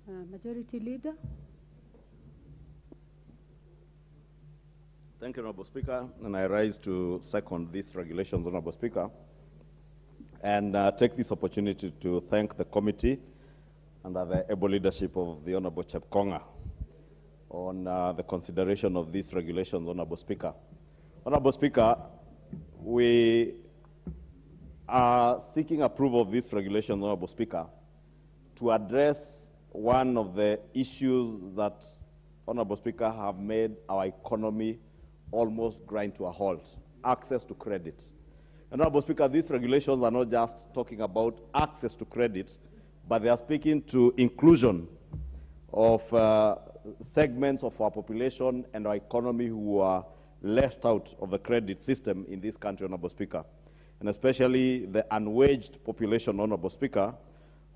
Majority Leader. Thank you, Honorable Speaker, and I rise to second these regulations, Honorable Speaker, and take this opportunity to thank the committee under the able leadership of the Honorable Chepkonga on the consideration of these regulations, Honorable Speaker. Honorable Speaker, we are seeking approval of these regulations, Honorable Speaker, to address one of the issues that, Honorable Speaker, have made our economy almost grind to a halt: access to credit. Honorable Speaker, these regulations are not just talking about access to credit, but they are speaking to inclusion of segments of our population and our economy who are left out of the credit system in this country, Honorable Speaker, and especially the unwaged population, Honorable Speaker,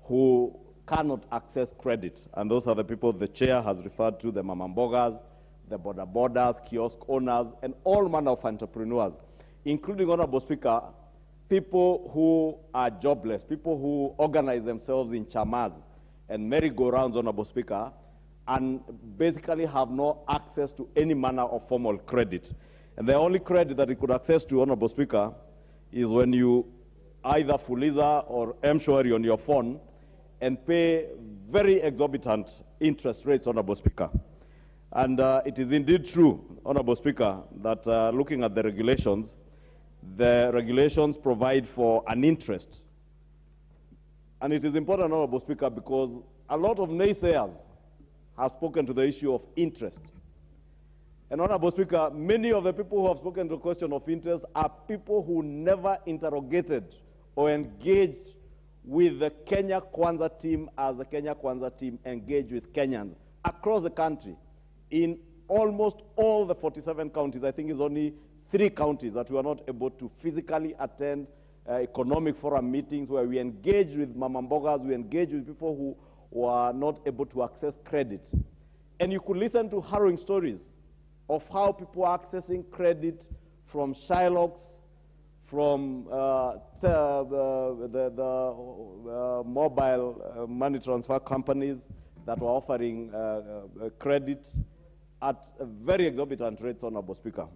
who cannot access credit. And those are the people the chair has referred to: the mamambogas, the border borders, kiosk owners, and all manner of entrepreneurs, including, Honorable Speaker, people who are jobless, people who organize themselves in chamas and merry-go-rounds, Honorable Speaker, and basically have no access to any manner of formal credit. And the only credit that you could access to, Honorable Speaker, is when you either Fuliza or M-Shwari on your phone and pay very exorbitant interest rates, Honorable Speaker. And it is indeed true, Honorable Speaker, that looking at the regulations provide for an interest. And it is important, Honorable Speaker, because a lot of naysayers have spoken to the issue of interest. And, Honorable Speaker, many of the people who have spoken to the question of interest are people who never interrogated or engaged with the Kenya Kwanza team as the Kenya Kwanza team engaged with Kenyans across the country. In almost all the 47 counties, I think it's only 3 counties that we are not able to physically attend economic forum meetings where we engage with mamambogas, we engage with people who are not able to access credit. And you could listen to harrowing stories of how people are accessing credit from Shylocks, from the mobile money transfer companies that were offering credit at very exorbitant rates, Honorable Speaker.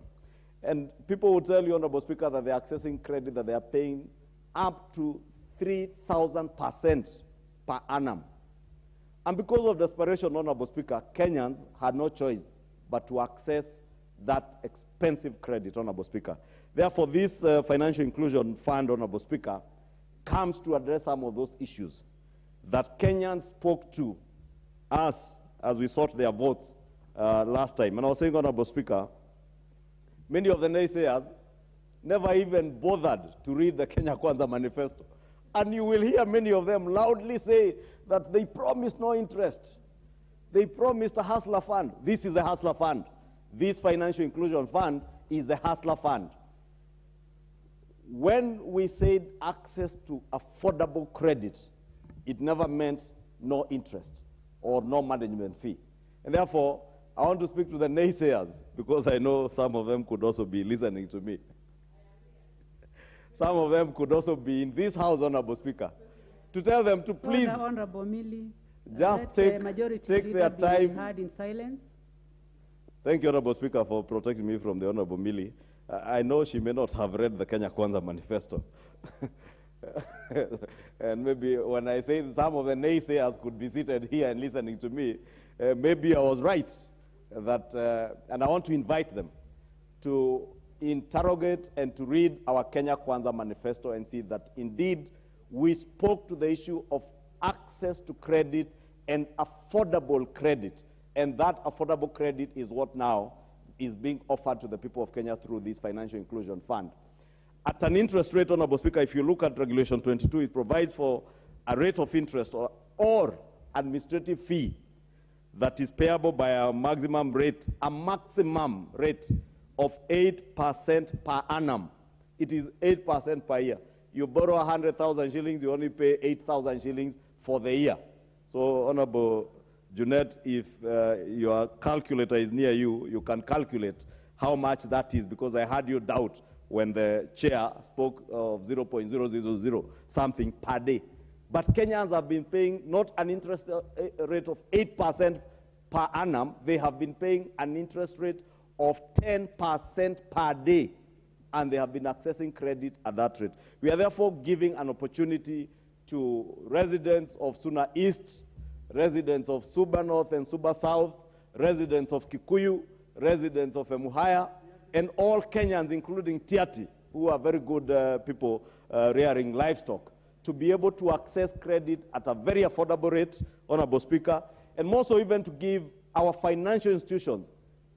And people will tell you, Honorable Speaker, that they're accessing credit that they are paying up to 3,000% per annum. And because of desperation, Honorable Speaker, Kenyans had no choice but to access that expensive credit, Honorable Speaker. Therefore, this Financial Inclusion Fund, Honorable Speaker, comes to address some of those issues that Kenyans spoke to us as we sought their votes last time. And I was saying, Honorable Speaker, many of the naysayers never even bothered to read the Kenya Kwanza Manifesto. And you will hear many of them loudly say that they promised no interest. They promised a hustler fund. This is a hustler fund. This Financial Inclusion Fund is the hustler fund. When we said access to affordable credit, it never meant no interest or no management fee. And therefore, I want to speak to the naysayers, because I know some of them could also be listening to me. Some of them could also be in this house, Honorable Speaker, to tell them to please Honorable Millie, just take their time. Heard in silence. Thank you, Honorable Speaker, for protecting me from the Honorable Millie. I know she may not have read the Kenya Kwanza Manifesto. And maybe when I say some of the naysayers could be seated here and listening to me, maybe I was right. And I want to invite them to interrogate and to read our Kenya Kwanza Manifesto and see that indeed we spoke to the issue of access to credit and affordable credit. And that affordable credit is what now is being offered to the people of Kenya through this Financial Inclusion Fund. At an interest rate, Honorable Speaker, if you look at Regulation 22, it provides for a rate of interest or administrative fee that is payable by a maximum rate of 8% per annum. It is 8% per year. You borrow 100,000 shillings, you only pay 8,000 shillings for the year. So, Honorable Junet, if your calculator is near you, you can calculate how much that is, because I had you doubt when the chair spoke of 0.000 something per day. But Kenyans have been paying not an interest rate of 8% per annum, they have been paying an interest rate of 10% per day, and they have been accessing credit at that rate. We are therefore giving an opportunity to residents of Suna East, residents of Suba North and Suba South, residents of Kikuyu, residents of Emuhaya, and all Kenyans, including Tiati, who are very good people rearing livestock, to be able to access credit at a very affordable rate, Honorable Speaker, and more so even to give our financial institutions,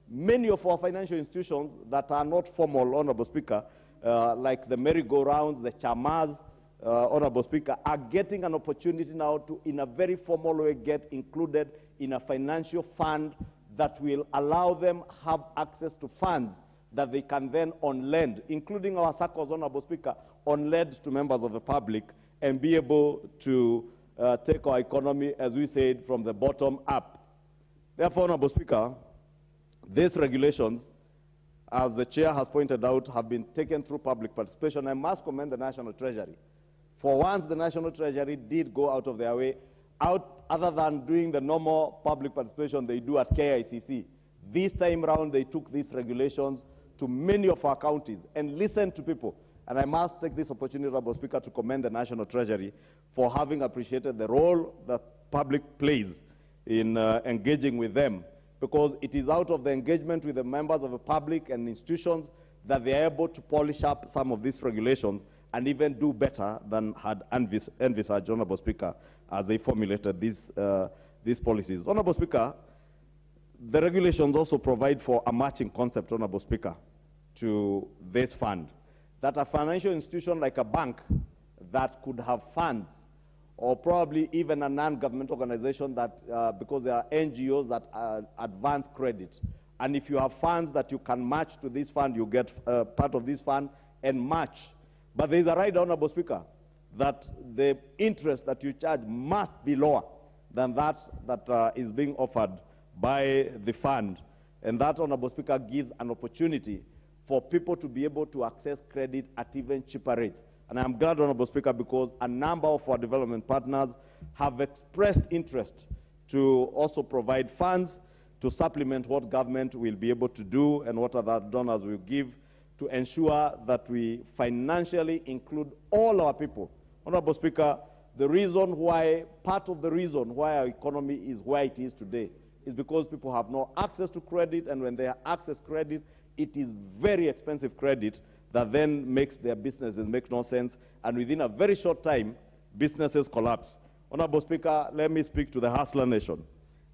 many of our financial institutions that are not formal, Honorable Speaker, like the merry-go-rounds, the chamas, Honorable Speaker, are getting an opportunity now to, in a very formal way, get included in a financial fund that will allow them have access to funds that they can then on-lend, including our SACCOs, Honorable Speaker, on-lend to members of the public and be able to take our economy, as we said, from the bottom up. Therefore, Honorable Speaker, these regulations, as the Chair has pointed out, have been taken through public participation. I must commend the National Treasury. For once, the National Treasury did go out of their way, other than doing the normal public participation they do at KICC. This time round, they took these regulations to many of our counties and listened to people. And I must take this opportunity, Honorable Speaker, to commend the National Treasury for having appreciated the role that public plays in engaging with them, because it is out of the engagement with the members of the public and institutions that they are able to polish up some of these regulations and even do better than had envisaged, Honorable Speaker, as they formulated these policies. Honorable Speaker, the regulations also provide for a matching concept, Honorable Speaker, to this fund, that a financial institution like a bank that could have funds, or probably even a non-government organization that, because there are NGOs that advance credit, and if you have funds that you can match to this fund, you get part of this fund and match. But there is a right, Honorable Speaker, that the interest that you charge must be lower than that is being offered by the fund. And that, Honorable Speaker, gives an opportunity for people to be able to access credit at even cheaper rates. And I'm glad, Honorable Speaker, because a number of our development partners have expressed interest to also provide funds to supplement what government will be able to do and what other donors will give to ensure that we financially include all our people. Honorable Speaker, part of the reason why our economy is where it is today is because people have no access to credit, and when they access credit, it is very expensive credit that then makes their businesses make no sense, and within a very short time, businesses collapse. Honorable Speaker, let me speak to the Hustler Nation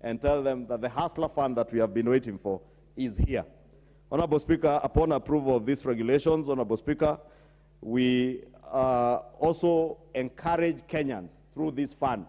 and tell them that the Hustler Fund that we have been waiting for is here. Honorable Speaker, upon approval of these regulations, Honorable Speaker, we also encourage Kenyans through this fund.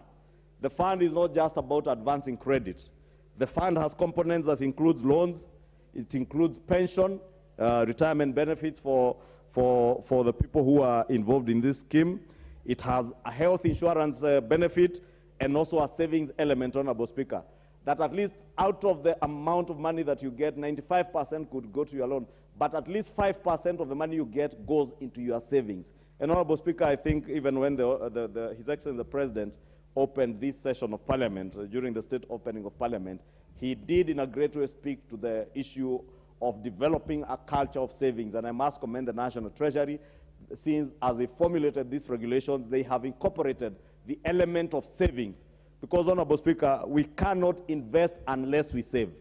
The fund is not just about advancing credit. The fund has components that includes loans, it includes pension, retirement benefits for the people who are involved in this scheme. It has a health insurance benefit and also a savings element, Honorable Speaker, that at least out of the amount of money that you get, 95% could go to your loan, but at least 5% of the money you get goes into your savings. And Honorable Speaker, I think even when His Excellency the President opened this session of Parliament, during the state opening of Parliament, he did in a great way speak to the issue of developing a culture of savings. And I must commend the National Treasury, since as they formulated these regulations, they have incorporated the element of savings. Because, Honorable Speaker, we cannot invest unless we save.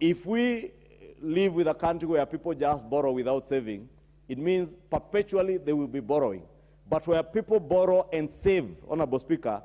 If we live with a country where people just borrow without saving, it means perpetually they will be borrowing. But where people borrow and save, Honorable Speaker,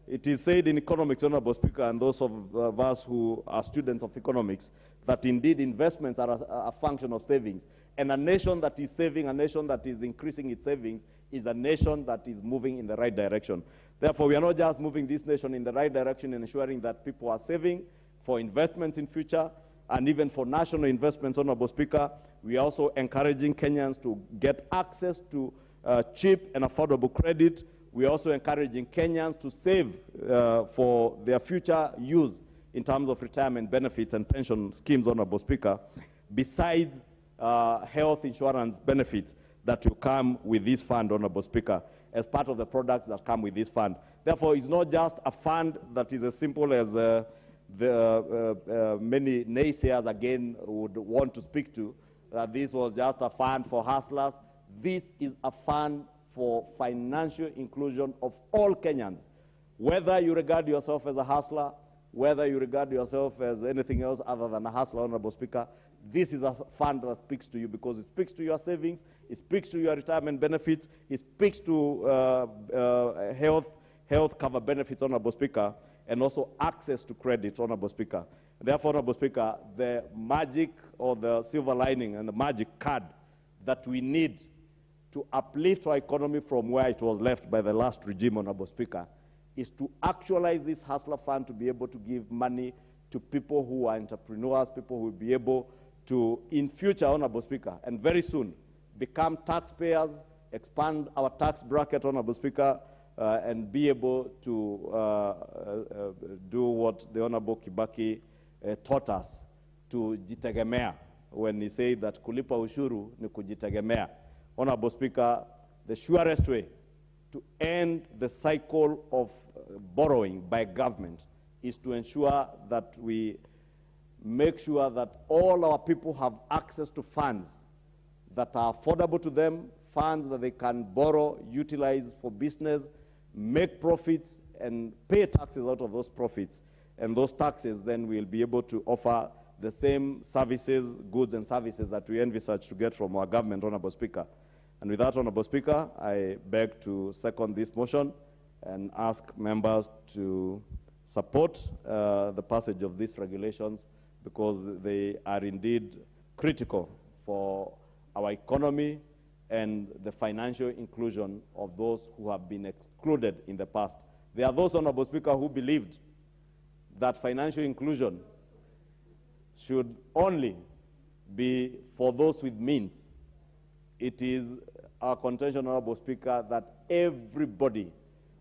it is said in economics, Honorable Speaker, and those of us who are students of economics, that indeed investments are a function of savings. And a nation that is saving, a nation that is increasing its savings, is a nation that is moving in the right direction. Therefore, we are not just moving this nation in the right direction and ensuring that people are saving for investments in future and even for national investments, Honorable Speaker. We are also encouraging Kenyans to get access to cheap and affordable credit. We are also encouraging Kenyans to save for their future use in terms of retirement benefits and pension schemes, Honorable Speaker, besides health insurance benefits that will come with this fund, Honorable Speaker. as part of the products that come with this fund. Therefore, it's not just a fund that is as simple as many naysayers again would want to speak to, that this was just a fund for hustlers. This is a fund for financial inclusion of all Kenyans. Whether you regard yourself as a hustler, whether you regard yourself as anything else other than a hustler, Honorable Speaker, this is a fund that speaks to you because it speaks to your savings, it speaks to your retirement benefits, it speaks to health cover benefits, Honorable Speaker, and also access to credit, Honorable Speaker. Therefore, Honorable Speaker, the magic or the silver lining and the magic card that we need to uplift our economy from where it was left by the last regime, Honorable Speaker, is to actualize this hustler fund to be able to give money to people who are entrepreneurs, people who will be able to, in future, Honorable Speaker, and very soon, become taxpayers, expand our tax bracket, Honorable Speaker, and be able to do what the Honorable Kibaki taught us, to jitegemea, when he said that kulipa ushuru ni kujitegemea. Honorable Speaker, the surest way to end the cycle of borrowing by government is to ensure that we make sure that all our people have access to funds that are affordable to them, funds that they can borrow, utilize for business, make profits, and pay taxes out of those profits. And those taxes then will be able to offer the same services, goods and services that we envisage to get from our government, Honorable Speaker. And with that, Honorable Speaker, I beg to second this motion and ask members to support the passage of these regulations because they are indeed critical for our economy and the financial inclusion of those who have been excluded in the past. There are those, Honorable Speaker, who believed that financial inclusion should only be for those with means. It is our contention, Honorable Speaker, that everybody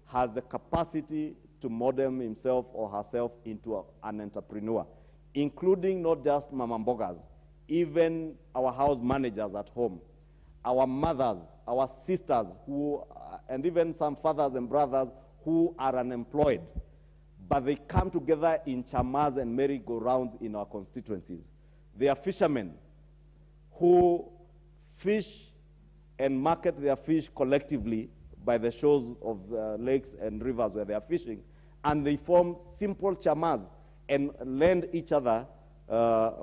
has the capacity to model himself or herself into an entrepreneur, including not just mama mbogas, even our house managers at home, our mothers, our sisters, and even some fathers and brothers who are unemployed, but they come together in chamas and merry-go-rounds in our constituencies. They are fishermen who fish and market their fish collectively by the shores of lakes and rivers where they are fishing, and they form simple chamas and lend each other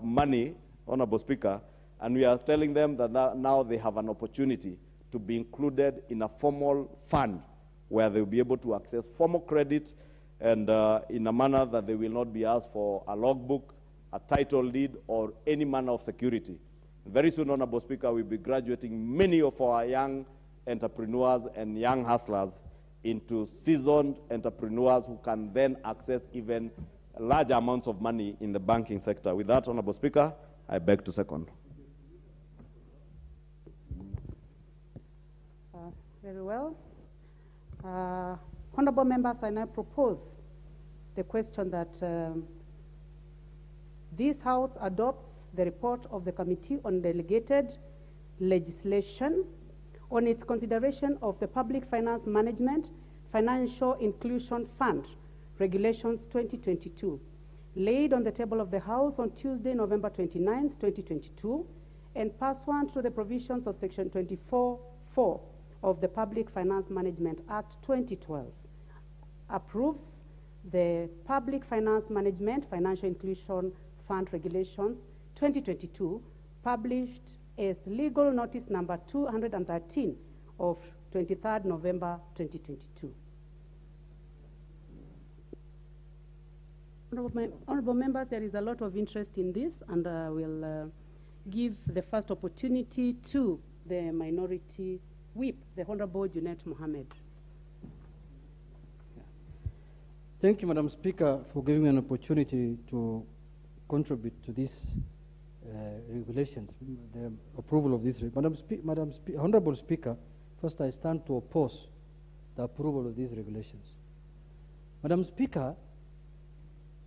money, Honorable Speaker, and we are telling them that now they have an opportunity to be included in a formal fund where they will be able to access formal credit and in a manner that they will not be asked for a logbook, a title deed, or any manner of security. Very soon, Honorable Speaker, we'll be graduating many of our young entrepreneurs and young hustlers into seasoned entrepreneurs who can then access even large amounts of money in the banking sector. With that, Honorable Speaker, I beg to second. Very well. Honorable members, I now propose the question that this House adopts the report of the Committee on Delegated Legislation on its consideration of the Public Finance Management Financial Inclusion Fund Regulations 2022, laid on the table of the House on Tuesday, November 29, 2022, and pursuant to the provisions of Section 24(4) of the Public Finance Management Act 2012, approves the Public Finance Management Financial Inclusion Fund Regulations 2022, published as Legal Notice Number 213 of 23rd November 2022. Honorable members, there is a lot of interest in this, and I will give the first opportunity to the Minority Whip, the Honorable Junet Mbadi. Thank you, Madam Speaker, for giving me an opportunity to contribute to these regulations, the approval of this. Honorable Speaker, first I stand to oppose the approval of these regulations. Madam Speaker,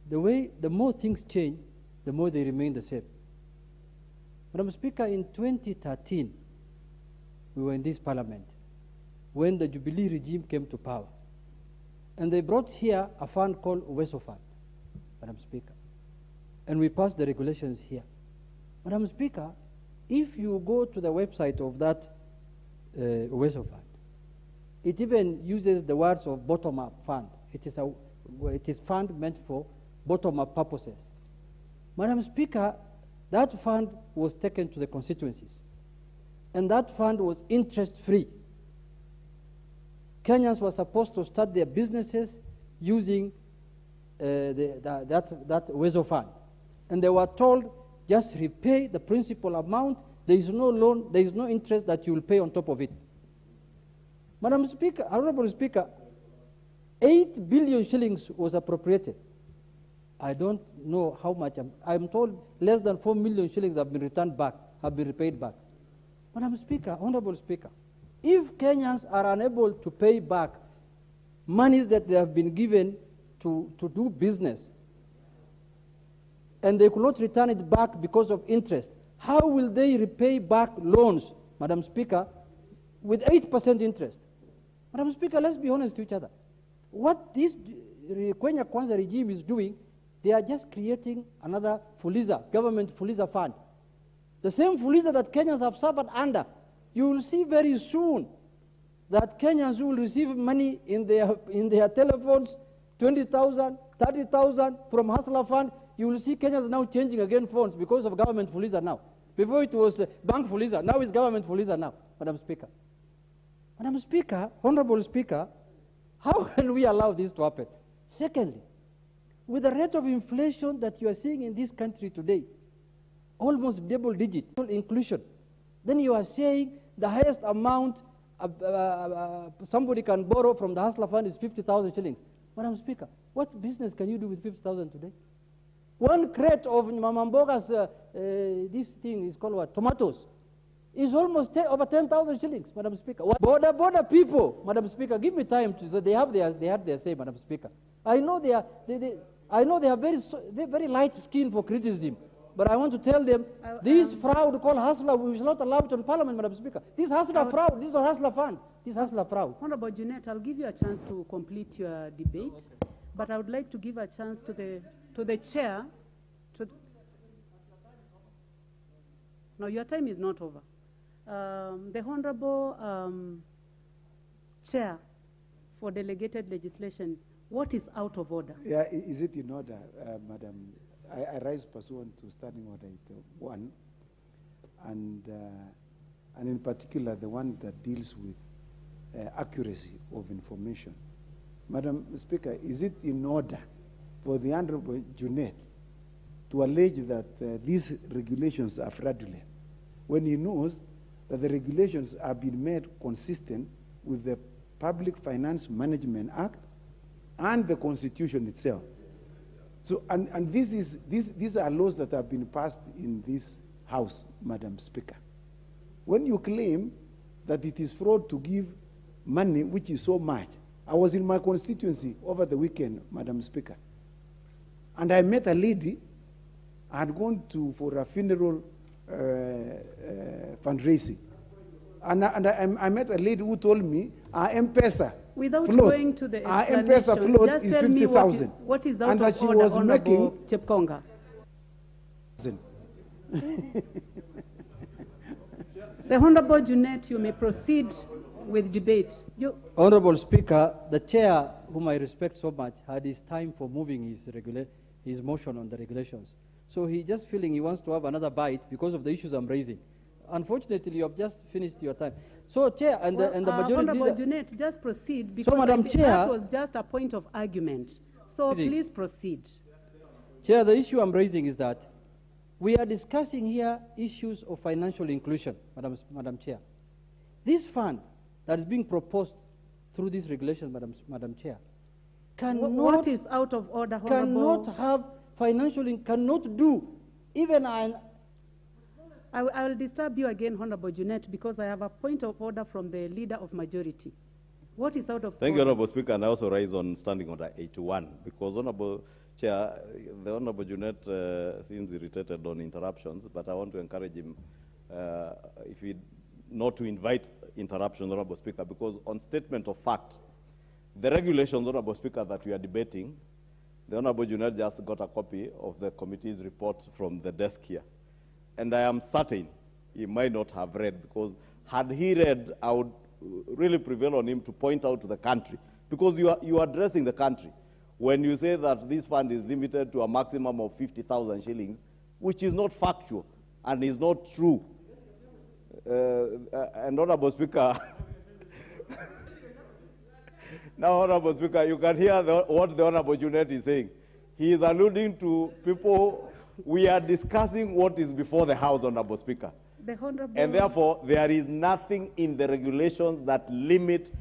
the more things change, the more they remain the same. Madam Speaker, in 2013, we were in this parliament, when the Jubilee regime came to power. And they brought here a fund called Uwezo Fund, Madam Speaker. And we passed the regulations here. Madam Speaker, if you go to the website of that Uwezo Fund, it even uses the words of bottom-up fund. It is fund meant for bottom-up purposes. Madam Speaker, that fund was taken to the constituencies, and that fund was interest-free. Kenyans were supposed to start their businesses using that Uwezo Fund, and they were told, just repay the principal amount. There is no loan, there is no interest that you will pay on top of it. Madam Speaker, Honorable Speaker, 8 billion shillings was appropriated. I don't know how much. I'm told less than 4 million shillings have been returned back, have been repaid back. Madam Speaker, Honorable Speaker, if Kenyans are unable to pay back monies that they have been given to do business, and they could not return it back because of interest, how will they repay back loans, Madam Speaker, with 8% interest? Madam Speaker, let's be honest to each other. What this Kwanza regime is doing, they are just creating another Fuliza, government Fuliza fund. The same Fuliza that Kenyans have suffered under. You will see very soon that Kenyans will receive money in their telephones, 20,000, 30,000 from Hustler Fund. You will see Kenyans now changing again phones because of government Fuliza now. Before it was bank Fuliza, now it's government Fuliza now, Madam Speaker. Madam Speaker, Honorable Speaker, how can we allow this to happen? Secondly, with the rate of inflation that you are seeing in this country today, almost double-digit inclusion, then you are saying the highest amount somebody can borrow from the Hustler Fund is 50,000 shillings. Madam Speaker, what business can you do with 50,000 today? One crate of Mamamboga's, this thing is called what? Tomatoes, is almost over 10,000 shillings, Madam Speaker. Border people, Madam Speaker, give me time to, so they have their say, Madam Speaker. I know they are very light skin for criticism, but I want to tell them this fraud called Hustler, we will not allow it on Parliament, Madam Speaker. This Hustler fraud, this is not Hustler Fund, this is Hustler fraud. Honorable Junet, I'll give you a chance to complete your debate, but I would like to give a chance to the chair. No, your time is not over. The Honorable Chair for Delegated Legislation, what is out of order? Yeah, is it in order, Madam? I rise pursuant to Standing Order 1, and in particular the one that deals with accuracy of information. Madam Speaker, is it in order for the Honorable Junet to allege that these regulations are fraudulent when he knows that the regulations have been made consistent with the Public Finance Management Act and the Constitution itself? So, and these are laws that have been passed in this House, Madam Speaker. When you claim that it is fraud to give money which is so much, I was in my constituency over the weekend, Madam Speaker, and I met a lady. I had gone for a funeral fundraising, and I met a lady who told me our M-Pesa Without float, going to the our explanation, M-Pesa float just is tell me 50,000. what is out and of that she order, was Honorable making Chepkonga. The Honorable Junet, you may proceed with debate. Honorable Speaker, the chair, whom I respect so much, had his time for moving his motion on the regulations. So he just feeling he wants to have another bite because of the issues I'm raising. Unfortunately, you have just finished your time. So, Chair, and the majority Honorable leader... Junet, just proceed, because Madam Chair, that was just a point of argument. So please proceed. Chair, the issue I'm raising is that we are discussing here issues of financial inclusion, Madam Chair. This fund that is being proposed through these regulations, Madam Chair, cannot... What is out of order, Honorable? Cannot have financial... cannot do even an... I will disturb you again, Honorable Junet, because I have a point of order from the Leader of Majority. What is out of order? Thank you, Honorable Speaker, and I also rise on Standing Order 81, because Honorable Chair, the Honorable Junet seems irritated on interruptions, but I want to encourage him, if he not to invite interruption, Honorable Speaker, because on statement of fact, the regulations, Honorable Speaker, that we are debating, the Honorable Junet just got a copy of the committee's report from the desk here. And I am certain he might not have read, because had he read, I would really prevail on him to point out to the country, because you are addressing the country. When you say that this fund is limited to a maximum of 50,000 shillings, which is not factual and is not true. And Honorable Speaker, now, Honorable Speaker, you can hear what the Honorable Junet is saying. He is alluding to people. We are discussing what is before the House, Honorable Speaker. And therefore, there is nothing in the regulations that limit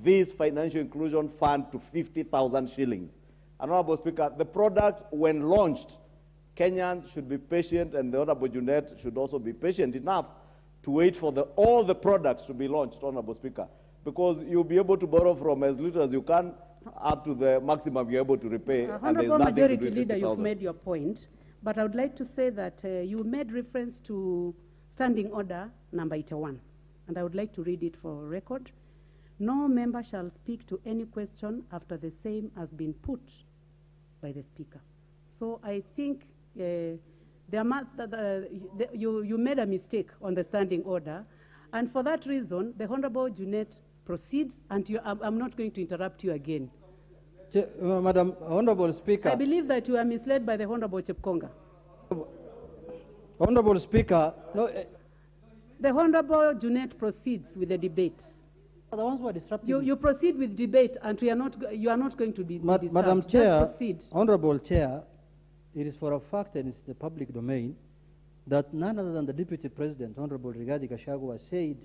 this financial inclusion fund to 50,000 shillings. And Honorable Speaker, the product, when launched, Kenyans should be patient, and the Honorable Junet should also be patient enough to wait for all the products to be launched, Honorable Speaker, because you'll be able to borrow from as little as you can up to the maximum you're able to repay. Honorable Majority Leader, you've made your point, but I would like to say that you made reference to Standing Order number 81, and I would like to read it for record. No member shall speak to any question after the same has been put by the Speaker. So I think you made a mistake on the Standing Order, and for that reason, the Honorable Junet proceeds, and I'm not going to interrupt you again. Madam Honorable Speaker. I believe that you are misled by the Honorable Chepkonga. Honorable Speaker, no, the Honorable Junet proceeds with the debate. The ones who are disrupting. You proceed with debate, and you are not going to be disturbed. Madam Chair, just proceed. Honorable Chair, it is for a fact, and it's the public domain, that none other than the Deputy President, Honorable Rigathi Gachagua, said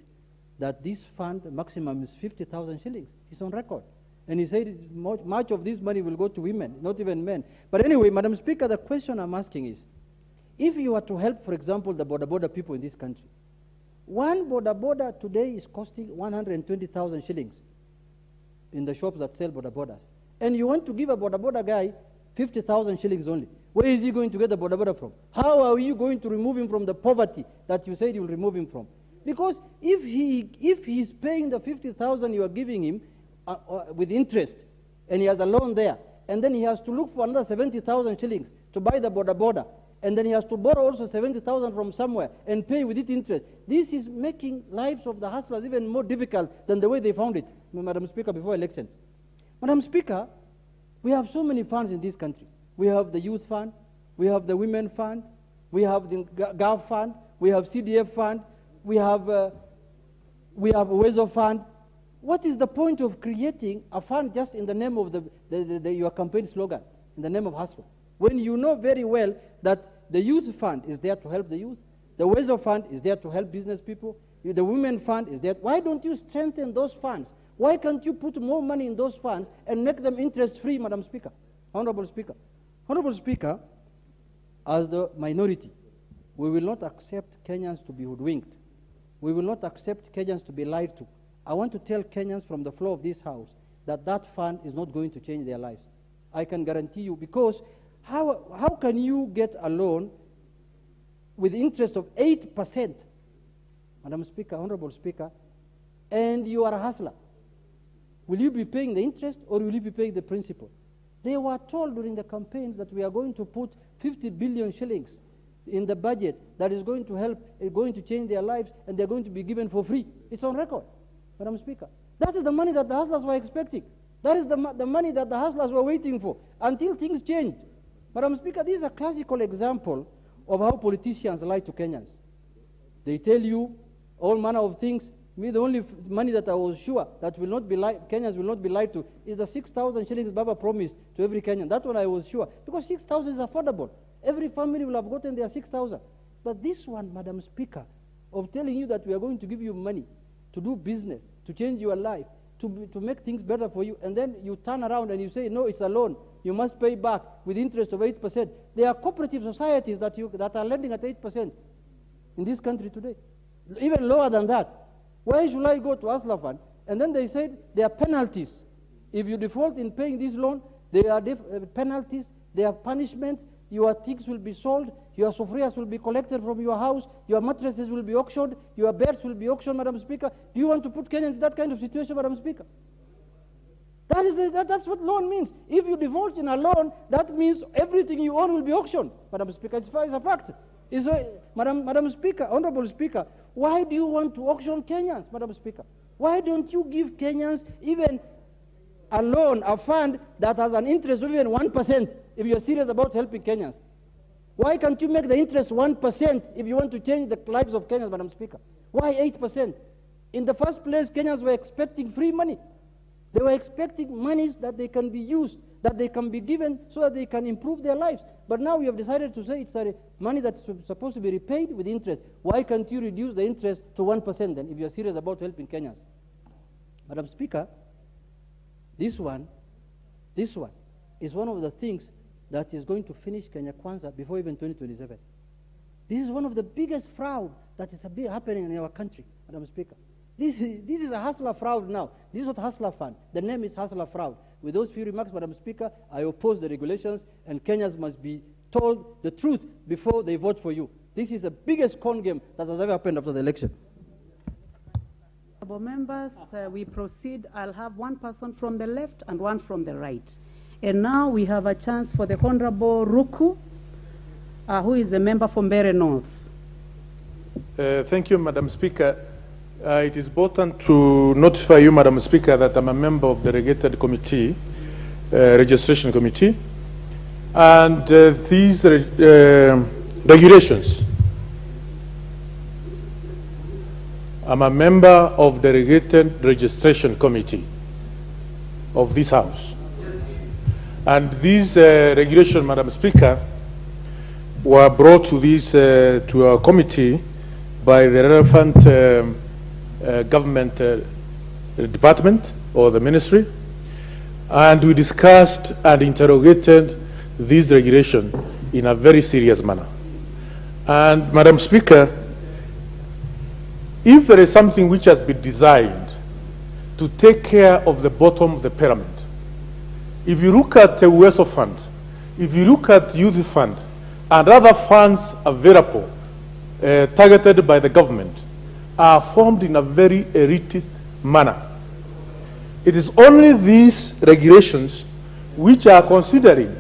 that this fund maximum is 50,000 shillings. It's on record. And he said much of this money will go to women, not even men. But anyway, Madam Speaker, the question I'm asking is, if you are to help, for example, the border people in this country, one border today is costing 120,000 shillings in the shops that sell borders. And you want to give a border guy 50,000 shillings only. Where is he going to get the border from? How are you going to remove him from the poverty that you said you will remove him from? Because if he's paying the 50,000 you are giving him with interest, and he has a loan there, and then he has to look for another 70,000 shillings to buy the border, and then he has to borrow also 70,000 from somewhere and pay with it interest. This is making lives of the hustlers even more difficult than the way they found it, Madam Speaker, before elections. Madam Speaker, we have so many funds in this country. We have the Youth Fund, we have the Women Fund, we have the Gov Fund, we have CDF Fund, we have Uwezo Fund. What is the point of creating a fund just in the name of your campaign slogan, in the name of hustle, when you know very well that the Youth Fund is there to help the youth, the Uwezo Fund is there to help business people, the Women Fund is there. Why don't you strengthen those funds? Why can't you put more money in those funds and make them interest-free, Madam Speaker? Honorable Speaker. Honorable Speaker, as the minority, we will not accept Kenyans to be hoodwinked. We will not accept Kenyans to be lied to. I want to tell Kenyans from the floor of this House that that fund is not going to change their lives. I can guarantee you, because how can you get a loan with interest of 8%, Madam Speaker, Honorable Speaker, and you are a hustler? Will you be paying the interest or will you be paying the principal? They were told during the campaigns that we are going to put 50 billion shillings in the budget that is going to help, going to change their lives, and they're going to be given for free. It's on record, Madam Speaker. That is the money that the hustlers were expecting. That is the money that the hustlers were waiting for until things changed. Madam Speaker, this is a classical example of how politicians lie to Kenyans. They tell you all manner of things. Me, the only money that I was sure that will not be Kenyans will not be lied to is the 6,000 shillings Baba promised to every Kenyan. That one I was sure, because 6,000 is affordable. Every family will have gotten their 6,000. But this one, Madam Speaker, of telling you that we are going to give you money to do business, to change your life, to make things better for you, and then you turn around and you say, no, it's a loan. You must pay back with interest of 8%. There are cooperative societies that are lending at 8% in this country today, even lower than that. Why should I go to Asla Fund? And then they said there are penalties. If you default in paying this loan, there are penalties, there are punishments, your things will be sold, your sofrias will be collected from your house, your mattresses will be auctioned, your beds will be auctioned, Madam Speaker. Do you want to put Kenyans in that kind of situation, Madam Speaker? That's what loan means. If you default in a loan, that means everything you own will be auctioned, Madam Speaker. It's a fact. Madam Speaker, Honorable Speaker, why do you want to auction Kenyans, Madam Speaker? Why don't you give Kenyans even a loan, a fund that has an interest of even 1% if you're serious about helping Kenyans? Why can't you make the interest 1% if you want to change the lives of Kenyans, Madam Speaker? Why 8%? In the first place, Kenyans were expecting free money. They were expecting monies that they can be used, that they can be given so that they can improve their lives. But now we have decided to say it's money that's supposed to be repaid with interest. Why can't you reduce the interest to 1% then if you're serious about helping Kenyans? Madam Speaker, this one is one of the things that is going to finish Kenya Kwanza before even 2027. This is one of the biggest fraud that is happening in our country, Madam Speaker. This is a hustler fraud now. This is not hustler fund. The name is hustler fraud. With those few remarks, Madam Speaker, I oppose the regulations, and Kenyans must be told the truth before they vote for you. This is the biggest con game that has ever happened after the election. Members, we proceed. I'll have one person from the left and one from the right. And now we have a chance for the Honorable Ruku, who is a member from Mbeere North. Thank you, Madam Speaker. It is important to notify you, Madam Speaker, that I'm a member of the Delegated Committee, Registration Committee, and these regulations. I'm a member of the Delegated Registration Committee of this House. And these regulations, Madam Speaker, were brought to this to our committee by the relevant government department or the ministry, and we discussed and interrogated this regulation in a very serious manner. And Madam Speaker, if there is something which has been designed to take care of the bottom of the pyramid, if you look at the UESO fund, if you look at youth fund and other funds available targeted by the government, are formed in a very elitist manner. It is only these regulations which are considering,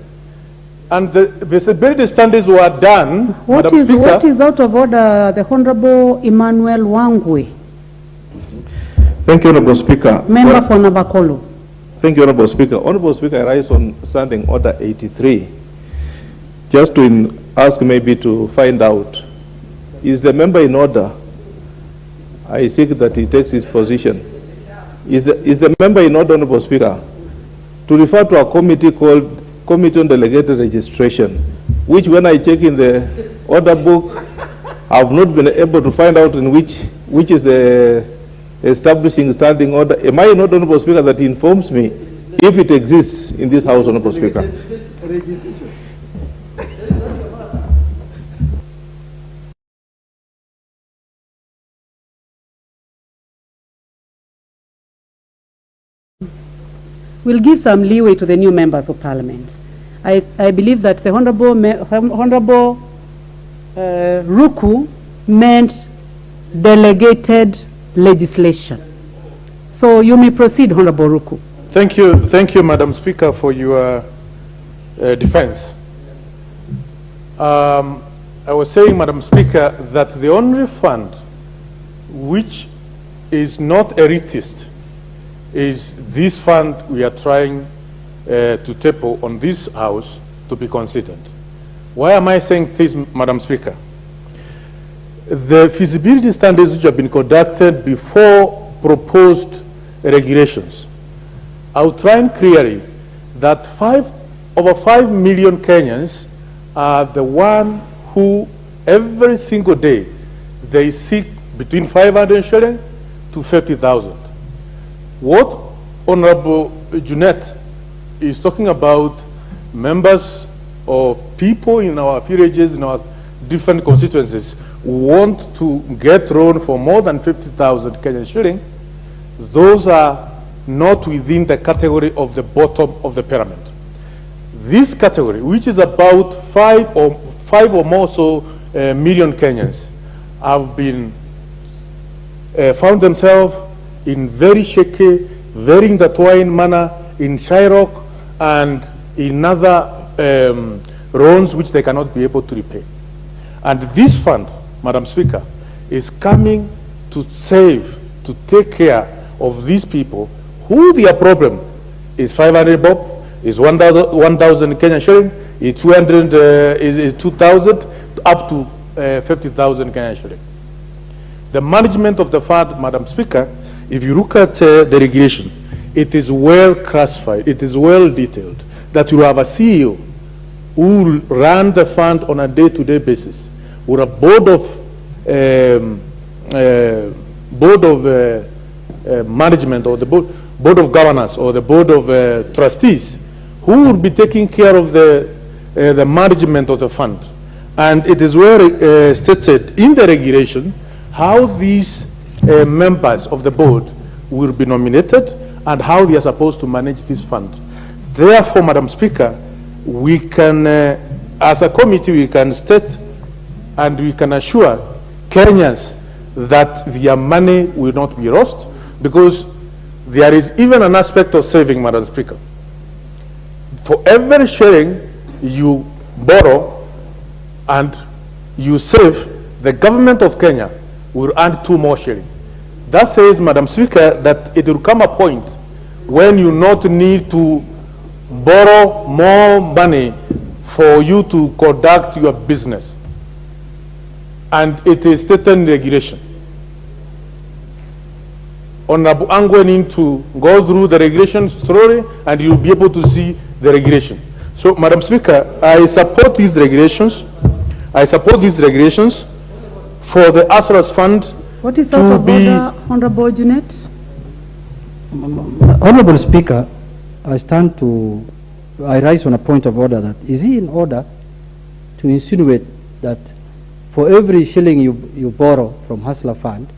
and the visibility standards were done. What is out of order, the Honorable Emmanuel Wangwe? Thank you, Honorable Speaker. Member for Nabakolo. Thank you, Honorable Speaker. Honorable Speaker, I rise on Standing Order 83, just to ask maybe to find out, is the member in order? I seek that he takes his position. Is the member in order, Honorable Speaker, to refer to a committee called Committee on Delegated Registration, which when I check in the order book, I have not been able to find out in which is the establishing standing order. Am I in order, Honorable Speaker, that he informs me if it exists in this House, Honorable Speaker? We'll give some leeway to the new members of Parliament. I believe that the Honorable Ruku meant delegated legislation. So you may proceed, Honorable Ruku. Thank you, Madam Speaker, for your defense. I was saying, Madam Speaker, that the only fund which is not elitist is this fund we are trying to table on this House to be considered. Why am I saying this, Madam Speaker? The feasibility studies which have been conducted before proposed regulations outline clearly that over 5 million Kenyans are the one who every single day they seek between 500 shillings to 50,000. What Honorable Junet is talking about, members of people in our villages, in our different constituencies, want to get loan for more than 50,000 Kenyan shilling, those are not within the category of the bottom of the pyramid. this category, which is about five or more million Kenyans, have been found themselves in very shaky, very intertwined manner in Shyrok and in other loans which they cannot be able to repay. And this fund, Madam Speaker, is coming to save, to take care of these people who their problem is 500 bob, is 1,000 Kenyan shilling, is 200, is 2,000, up to 50,000 Kenyan shilling. The management of the fund, Madam Speaker, if you look at the regulation, it is well classified, it is well detailed, that you have a CEO who will run the fund on a day-to-day basis, with a board of management, or the board of governance, or the board of trustees, who will be taking care of the management of the fund. And it is well stated in the regulation how these members of the board will be nominated and how they are supposed to manage this fund. Therefore, Madam Speaker, we can, as a committee, we can state and we can assure Kenyans that their money will not be lost, because there is even an aspect of saving, Madam Speaker. For every shilling you borrow and you save, the government of Kenya will earn 2 more shillings. That says, Madam Speaker, that it will come a point when you not need to borrow more money for you to conduct your business. And it is stated in regulation. Honorable, I'm going to go through the regulation slowly, and you'll be able to see the regulation. So, Madam Speaker, I support these regulations. I support these regulations for the Asras Fund. What is out of order, Honorable Junet? Honorable Speaker, I rise on a point of order. That is it in order to insinuate that for every shilling you borrow from Hustler Fund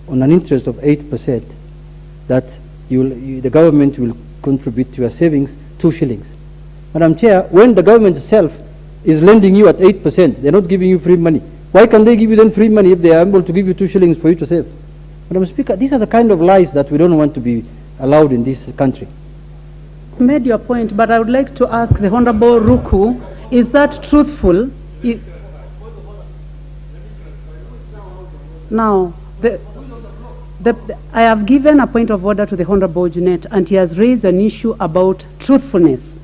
on an interest of 8%, that the government will contribute to your savings 2 shillings. Madam Chair, when the government itself is lending you at 8%, they're not giving you free money. Why can they give you then free money if they are able to give you 2 shillings for you to save? Madam Speaker, these are the kind of lies that we don't want to be allowed in this country. You made your point, but I would like to ask the Honorable Ruku, is that truthful? Now, I have given a point of order to the Honorable Junet, and he has raised an issue about truthfulness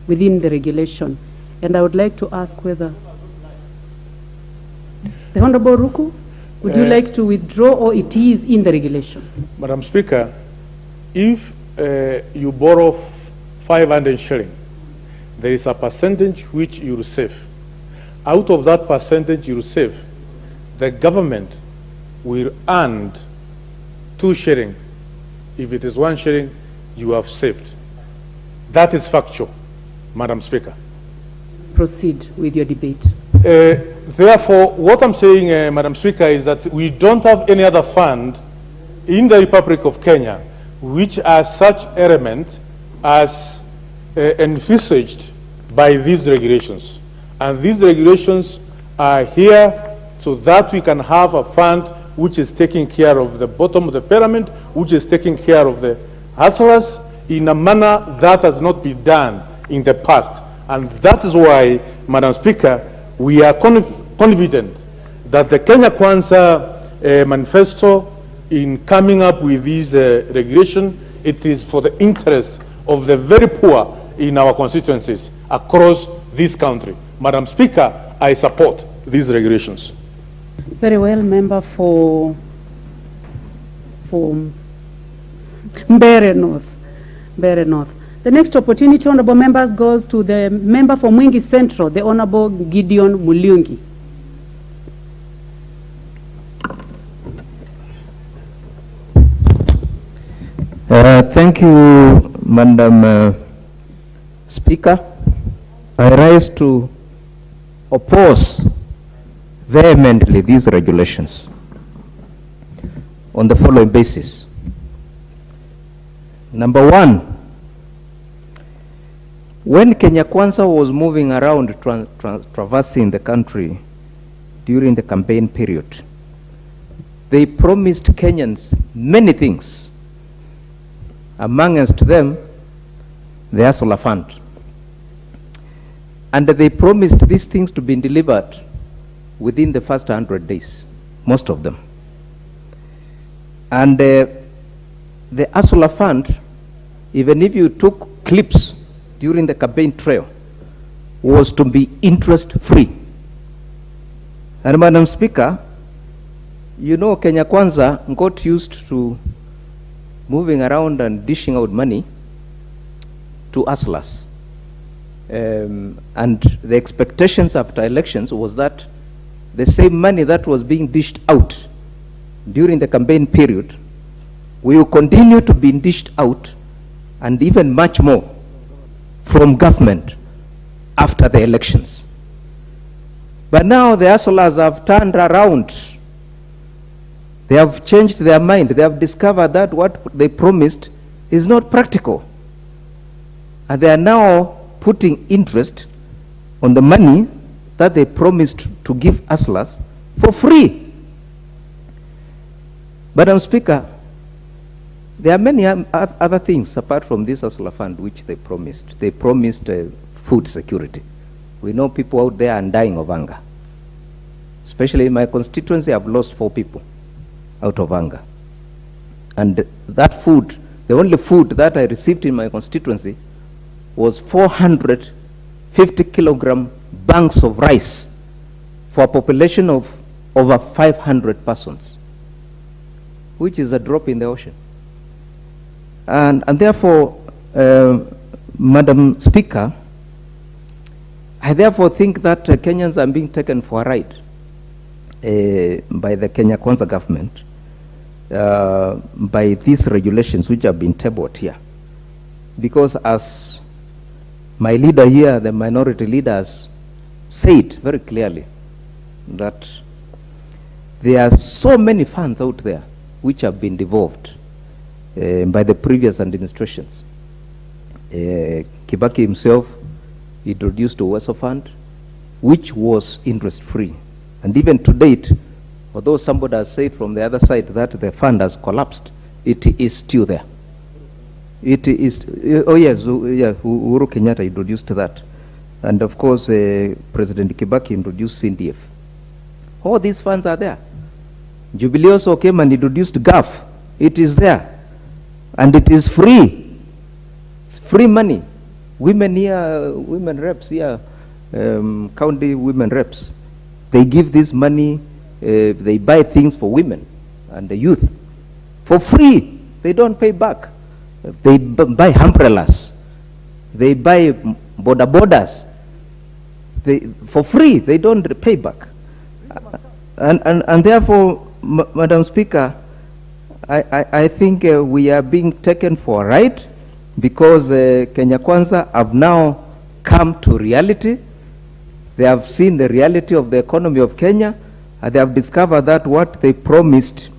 within the regulation. And I would like to ask whether the Honorable Ruku, would you like to withdraw, or it is in the regulation? Madam Speaker, if you borrow 500 shilling, there is a percentage which you receive. Out of that percentage you receive, the government will earn 2 shilling. If it is 1 shilling, you have saved. That is factual, Madam Speaker. Proceed with your debate. Therefore, what I'm saying, Madam Speaker, is that we don't have any other fund in the Republic of Kenya which has such element as envisaged by these regulations. And these regulations are here so that we can have a fund which is taking care of the bottom of the pyramid, which is taking care of the hustlers in a manner that has not been done in the past. And that is why, Madam Speaker, we are confident that the Kenya Kwanza manifesto, in coming up with this regulation, it is for the interest of the very poor in our constituencies across this country. Madam Speaker, I support these regulations. Very well, member for Mbeere North. Mbeere North. The next opportunity, honorable members, goes to the member for Mwingi Central, the Honorable Gideon Muliungi. Thank you, Madam Speaker. I rise to oppose vehemently these regulations on the following basis. Number one, When Kenya Kwanza was moving around traversing the country during the campaign period, they promised Kenyans many things. Amongst them, the Asola Fund. And they promised these things to be delivered within the first 100 days, most of them. And the Asola Fund, even if you took clips during the campaign trail, was to be interest-free. And Madam Speaker, you know Kenya Kwanza got used to moving around and dishing out money to hustlers. And the expectations after elections was that the same money that was being dished out during the campaign period will continue to be dished out, and even much more, from government after the elections. But now the hustlers have turned around. They have changed their mind. They have discovered that what they promised is not practical. And they are now putting interest on the money that they promised to give hustlers for free. Madam Speaker, there are many other things apart from this hustler fund which they promised. They promised food security. We know people out there are dying of hunger. Especially in my constituency, I've lost 4 people out of hunger. And that food, the only food that I received in my constituency was 450 kilogram banks of rice for a population of over 500 persons, which is a drop in the ocean. And therefore, Madam Speaker, I therefore think that Kenyans are being taken for a ride by the Kenya Kwanza government by these regulations which have been tabled here. Because as my leader here, the minority leaders, said very clearly that there are so many funds out there which have been devolved by the previous administrations. Kibaki himself introduced a Uwezo Fund, which was interest-free. And even to date, although somebody has said from the other side that the fund has collapsed, it is still there. It is, oh yes, Uhuru Kenyatta introduced that. And of course, President Kibaki introduced CNDF. All these funds are there. Jubilee also came and introduced GAF. It is there. And it is free. It's free money. Women here, women reps here, county women reps, they give this money, they buy things for women and the youth for free. They don't pay back. They buy umbrellas. They buy borders. For free. They don't pay back. And therefore, Madam Speaker, I think we are being taken for a ride because Kenya Kwanza have now come to reality. They have seen the reality of the economy of Kenya, and they have discovered that what they promised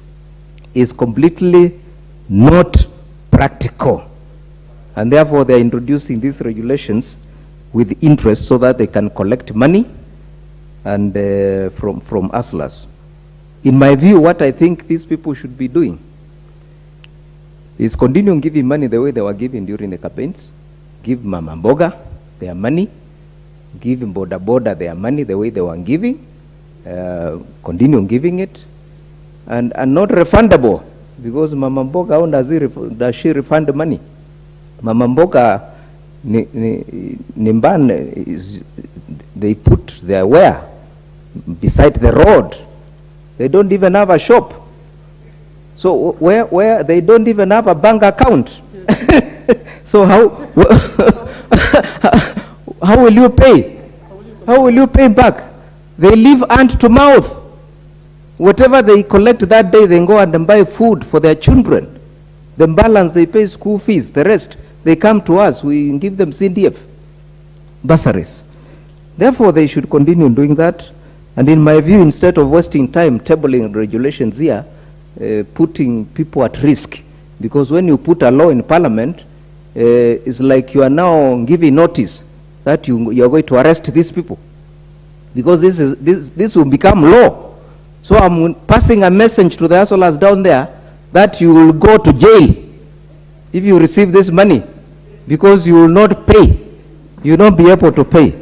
is completely not practical. And therefore, they are introducing these regulations with interest so that they can collect money and from hustlers. In my view, what I think these people should be doing is continuing giving money the way they were giving during the campaigns. Give Mama Mboga their money. Give Boda their money the way they were giving. Continue giving it. And not refundable, because Mama Mboga, how does she refund money? Mama Mboga, Nimban, they put their ware beside the road. They don't even have a shop. So where they don't even have a bank account. So how will you pay? How will you pay back? They live hand to mouth. Whatever they collect that day, they go and buy food for their children. The balance, they pay school fees. The rest, they come to us. We give them CNDF bursaries. Therefore, they should continue doing that. And in my view, instead of wasting time tabling regulations here, putting people at risk, because when you put a law in Parliament, it's like you are now giving notice that you are going to arrest these people, because this will become law. So I'm passing a message to the hustlers down there that you will go to jail if you receive this money, because you will not pay. You will not be able to pay.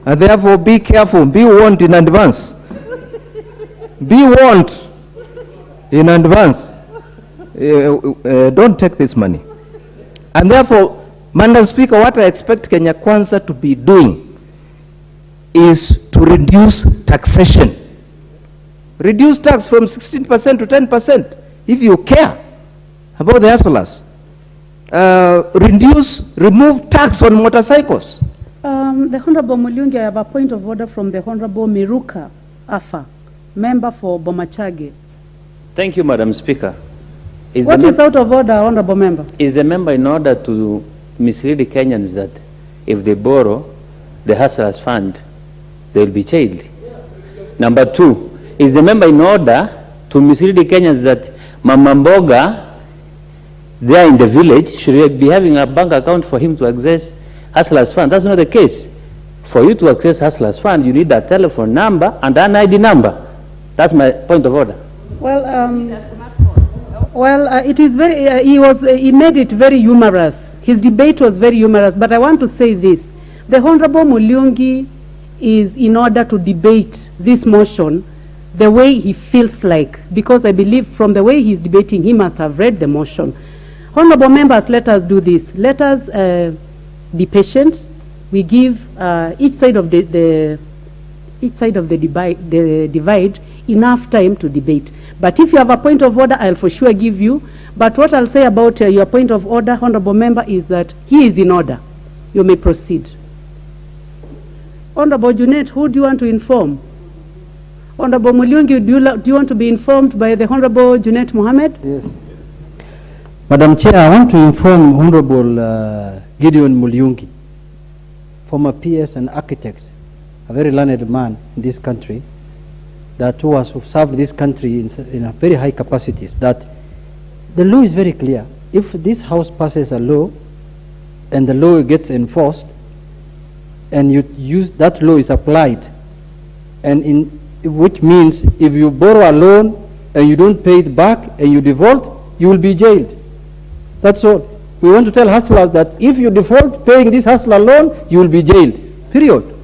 And therefore, be careful. Be warned in advance. Be warned in advance. Don't take this money. And therefore, Madam Speaker, what I expect Kenya Kwanza to be doing is to reduce taxation. Reduce tax from 16% to 10% if you care about the hustlers. Remove tax on motorcycles. The Honorable Mulyungi, I have a point of order from the Honorable Miruka Afa, member for Bomachage. Thank you, Madam Speaker. What is out of order, Honorable Member? Is the member in order to mislead the Kenyans that if they borrow the hustlers fund, they will be jailed? Number two, is the member in order to mislead the Kenyans that Mama Mboga there in the village should be having a bank account for him to access hustlers fund? That's not the case. For you to access hustlers fund, you need a telephone number and an ID number. That's my point of order. Well, it is very, he made it very humorous. His debate was very humorous, but I want to say this. The Honorable Mulyungi is in order to debate this motion the way he feels like, because I believe from the way he's debating, he must have read the motion. Honorable members, let us do this. Let us be patient. We give each side of the divide enough time to debate. But if you have a point of order, I'll for sure give you. But what I'll say about your point of order, Honorable Member, is that he is in order. You may proceed. Honorable Junet, who do you want to inform? Honorable Mulyungi, do you want to be informed by the Honorable Junet Mohammed? Yes. Madam Chair, I want to inform Honorable Gideon Mulyungi, former PS and architect, a very learned man in this country, that who has served this country in a very high capacities, that the law is very clear. If this House passes a law and the law gets enforced and that law is applied, and which means if you borrow a loan and you don't pay it back and you default, you will be jailed. That's all. We want to tell hustlers that if you default paying this hustler loan, you will be jailed. Period.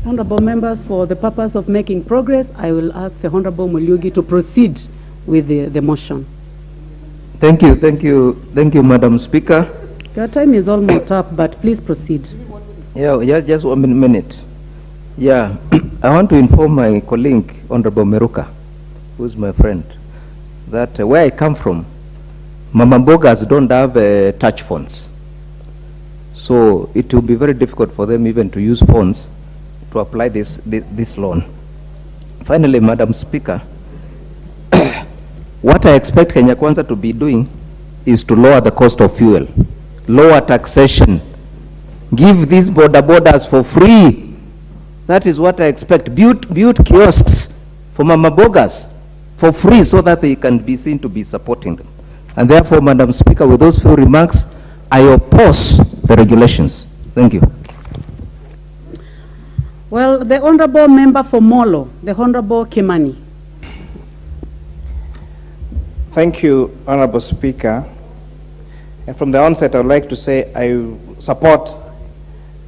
Honorable members, for the purpose of making progress, I will ask the Honorable Mulyungi to proceed with the motion. Thank you, Madam Speaker. Your time is almost up, but please proceed. Yeah, just 1 minute. Yeah, I want to inform my colleague, Honorable Meruka, who's my friend, that where I come from, Mama Mbogas don't have touch phones. So it will be very difficult for them even to use phones to apply this loan. Finally, Madam Speaker, what I expect Kenya Kwanza to be doing is to lower the cost of fuel, lower taxation, give these borders for free. That is what I expect. Build kiosks for Mama Mbogas for free so that they can be seen to be supporting them. And therefore, Madam Speaker, with those few remarks, I oppose the regulations. Thank you. Well, the Honorable Member for Molo, the Honorable Kimani. Thank you, Honorable Speaker. And from the onset, I would like to say I support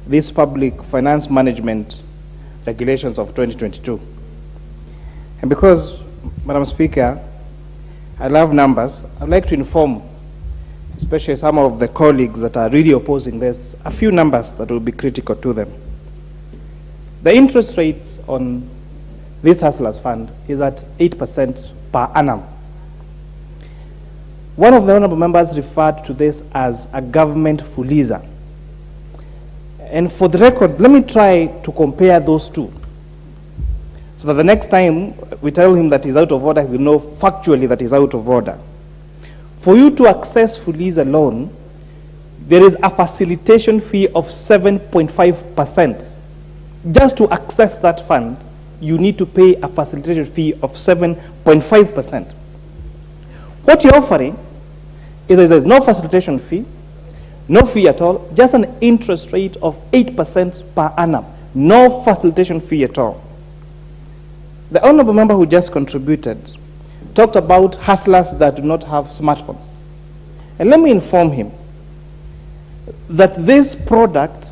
these public finance management regulations of 2022. And because, Madam Speaker, I love numbers, I'd like to inform, especially some of the colleagues that are really opposing this, a few numbers that will be critical to them. The interest rates on this Hustlers Fund is at 8% per annum. One of the honorable members referred to this as a government fuliza. And for the record, let me try to compare those two, so that the next time we tell him that he's out of order, he will know factually that he's out of order. For you to access fuliza loan, there is a facilitation fee of 7.5%. Just to access that fund, you need to pay a facilitation fee of 7.5%. What you're offering is there's no facilitation fee, no fee at all, just an interest rate of 8% per annum. No facilitation fee at all. The honorable member who just contributed talked about hustlers that do not have smartphones. And let me inform him that this product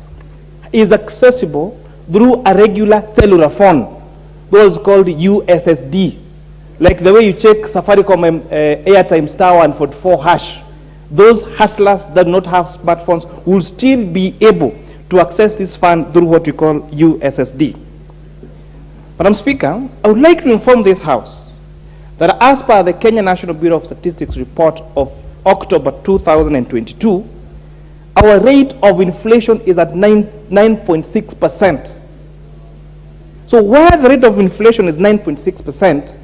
is accessible through a regular cellular phone, those called USSD, like the way you check Safaricom airtime *144#. Those hustlers that do not have smartphones will still be able to access this fund through what we call USSD. Madam Speaker, I would like to inform this House that as per the Kenya National Bureau of Statistics report of October 2022, our rate of inflation is at 9.6%. So where the rate of inflation is 9.6%,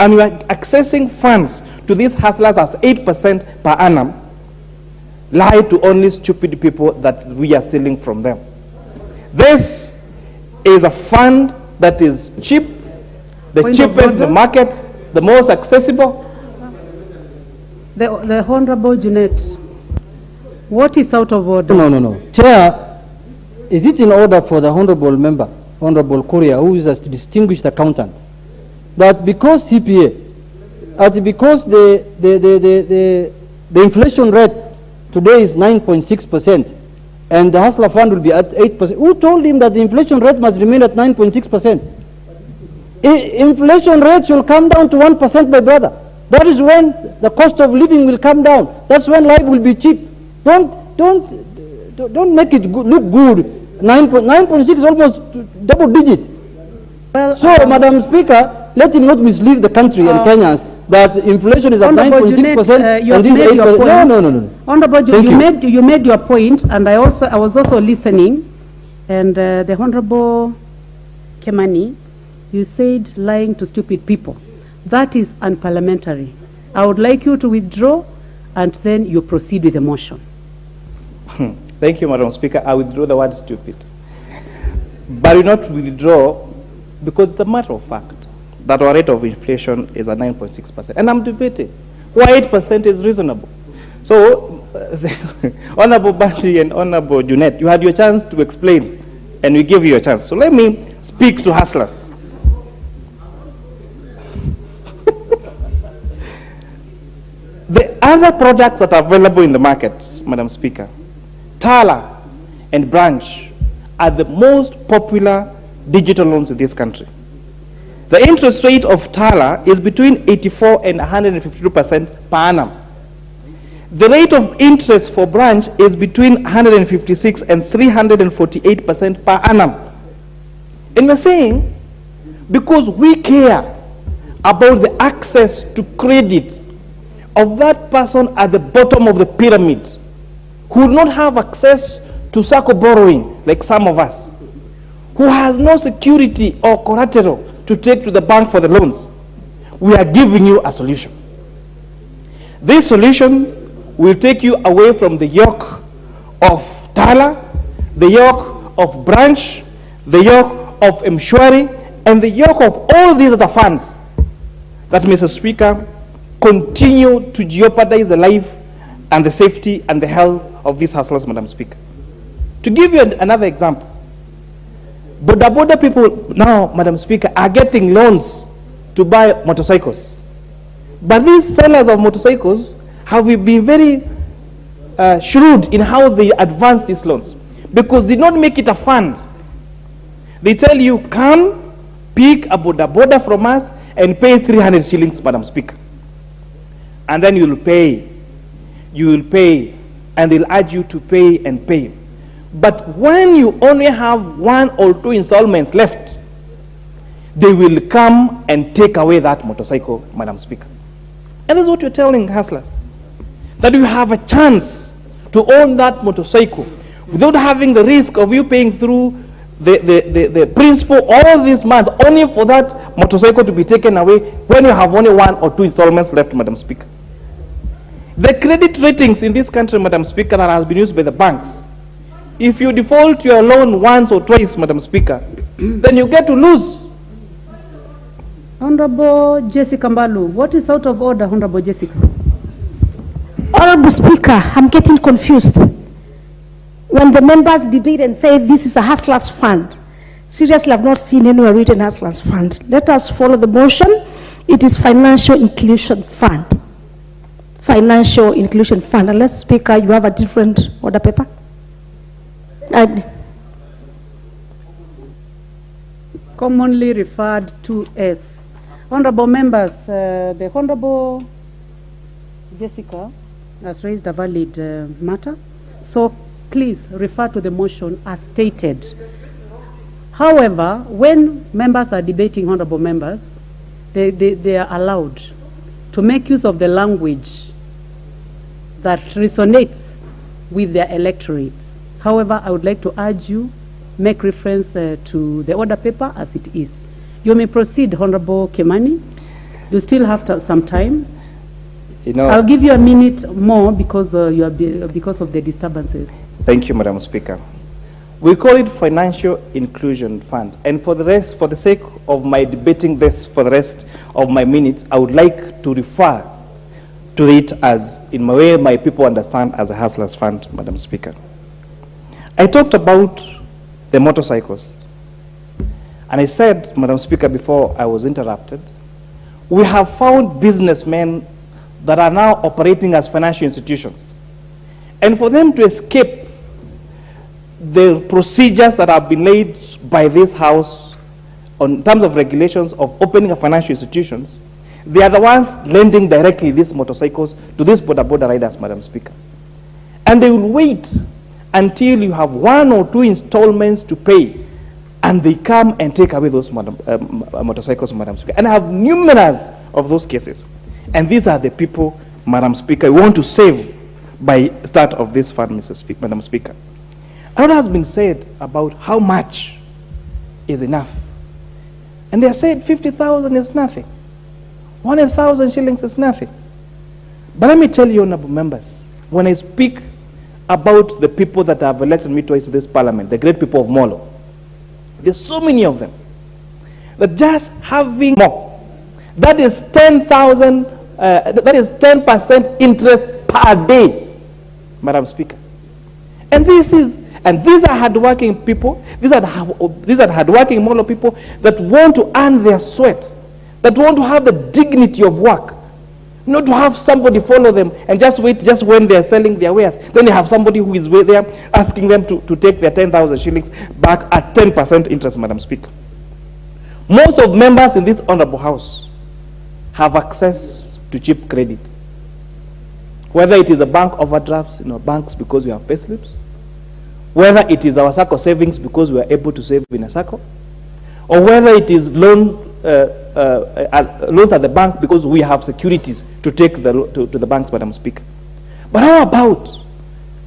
and we are accessing funds to these hustlers as 8% per annum, lie to only stupid people that we are stealing from them. This is a fund that is cheap, the cheapest in the market, the most accessible. The Honorable Junet, what is out of order? No. Chair, is it in order for the Honorable member, Honorable Korea, who is a distinguished accountant, that because CPA, because the inflation rate today is 9.6%, and the hustler fund will be at 8%. Who told him that the inflation rate must remain at 9.6%? Inflation rate will come down to 1%, my brother. That is when the cost of living will come down. That's when life will be cheap. Don't make it look good. 9.6 is almost double digit. Well, so, Madam Speaker, let him not mislead the country and Kenyans that inflation is at 9.6% and this is 8%. No. Honorable Junet, you made your point, and I was also listening, and the Honorable Kimani, you said lying to stupid people. That is unparliamentary. I would like you to withdraw, and then you proceed with the motion. Thank you, Madam Speaker. I withdraw the word stupid. But I will not withdraw because it's a matter of fact that our rate of inflation is at 9.6%. And I'm debating why 8% is reasonable. So, Honorable Mbadi and Honorable Junet, you had your chance to explain, and we give you a chance. So let me speak to hustlers. The other products that are available in the market, Madam Speaker, Tala and Branch are the most popular digital loans in this country. The interest rate of Tala is between 84 and 152% per annum. The rate of interest for Branch is between 156 and 348% per annum. And we're saying, because we care about the access to credit of that person at the bottom of the pyramid, who will not have access to circle borrowing like some of us, who has no security or collateral to take to the bank for the loans, we are giving you a solution. This solution will take you away from the yoke of Tala, the yoke of Branch, the yoke of Mshwari, and the yoke of all these other funds that, Mr. Speaker, continue to jeopardize the life and the safety and the health of these hustlers, Madam Speaker. To give you another example, Boda people now, Madam Speaker, are getting loans to buy motorcycles. But these sellers of motorcycles have been very shrewd in how they advance these loans, because they don't make it a fund. They tell you, come, pick a boda from us and pay 300 shillings, Madam Speaker. And then you will pay, and they'll urge you to pay and pay. But when you only have 1 or 2 installments left, they will come and take away that motorcycle, Madam Speaker. And that's what you're telling hustlers, that you have a chance to own that motorcycle without having the risk of you paying through the principal all these months, only for that motorcycle to be taken away when you have only 1 or 2 installments left, Madam Speaker. The credit ratings in this country, Madam Speaker, that has been used by the banks, if you default your loan once or twice, Madam Speaker, then you get to lose. Honorable Jessica Mbalu, what is out of order, Honorable Jessica? Honorable Speaker, I'm getting confused. When the members debate and say this is a hustlers fund, seriously, I've not seen anywhere written hustlers fund. Let us follow the motion. It is financial inclusion fund. Financial inclusion fund. Unless, Speaker, you have a different order paper. Commonly referred to as. Honorable members, the Honorable Jessica has raised a valid matter. So please refer to the motion as stated. However, when members are debating, honorable members, they are allowed to make use of the language that resonates with their electorates. However, I would like to urge you, make reference to the order paper as it is. You may proceed, Honorable Kimani. You still have some time. You know, I'll give you a minute more because because of the disturbances. Thank you, Madam Speaker. We call it Financial Inclusion Fund. And for the sake of my debating this for the rest of my minutes, I would like to refer to it as, in my way my people understand, as a hustlers fund, Madam Speaker. I talked about the motorcycles. And I said, Madam Speaker, before I was interrupted, we have found businessmen that are now operating as financial institutions. And for them to escape the procedures that have been laid by this House in terms of regulations of opening of financial institutions, they are the ones lending directly these motorcycles to these border riders, Madam Speaker. And they will wait until you have 1 or 2 installments to pay, and they come and take away those motorcycles, Madam Speaker. And I have numerous of those cases. And these are the people, Madam Speaker, we want to save by start of this fund, Madam Speaker. A lot has been said about how much is enough. And they said 50,000 is nothing. 100,000 shillings is nothing. But let me tell you, honorable members, when I speak about the people that have elected me twice to this parliament, the great people of Molo, there's so many of them, that just having more, that is 10,000, that is 10% interest per day, Madam Speaker. And these are hardworking people, these are hardworking Molo people that want to earn their sweat, that want to have the dignity of work, not to have somebody follow them and just wait just when they're selling their wares. Then they have somebody who is there asking them to take their 10,000 shillings back at 10% interest, Madam Speaker. Most of members in this honorable House have access to cheap credit. Whether it is a bank overdrafts in our banks because we have pay slips, whether it is our SACCO savings because we are able to save in a SACCO, or whether it is loans at the bank because we have securities to take to the banks, Madam Speaker. But how about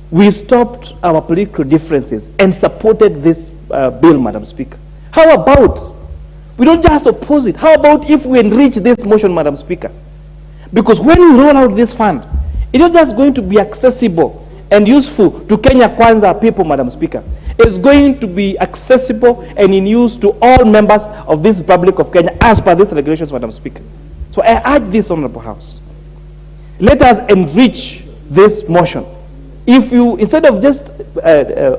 we stopped our political differences and supported this bill, Madam Speaker? How about we don't just oppose it? How about if we enrich this motion, Madam Speaker? Because when we roll out this fund, it's not just going to be accessible and useful to Kenya Kwanza people, Madam Speaker. It's going to be accessible and in use to all members of this Republic of Kenya as per these regulations, Madam Speaker. So I urge this honorable House, let us enrich this motion. If you, instead of just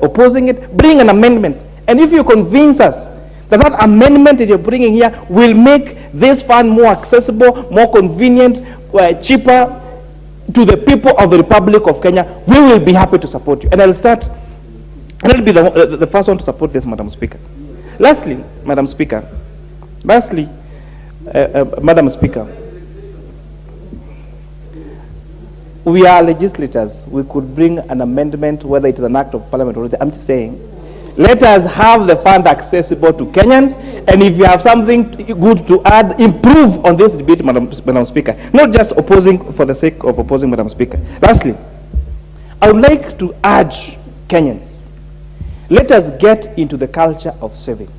opposing it, bring an amendment. And if you convince us that that amendment that you're bringing here will make this fund more accessible, more convenient, cheaper to the people of the Republic of Kenya, we will be happy to support you. And I'll start, and I'll be the first one to support this, Madam Speaker. Lastly, Madam Speaker, Madam Speaker, we are legislators. We could bring an amendment, whether it is an act of parliament or I'm just saying, let us have the fund accessible to Kenyans, and if you have something good to add, improve on this debate, Madam Speaker, not just opposing for the sake of opposing, Madam Speaker. Lastly, I would like to urge Kenyans, let us get into the culture of saving.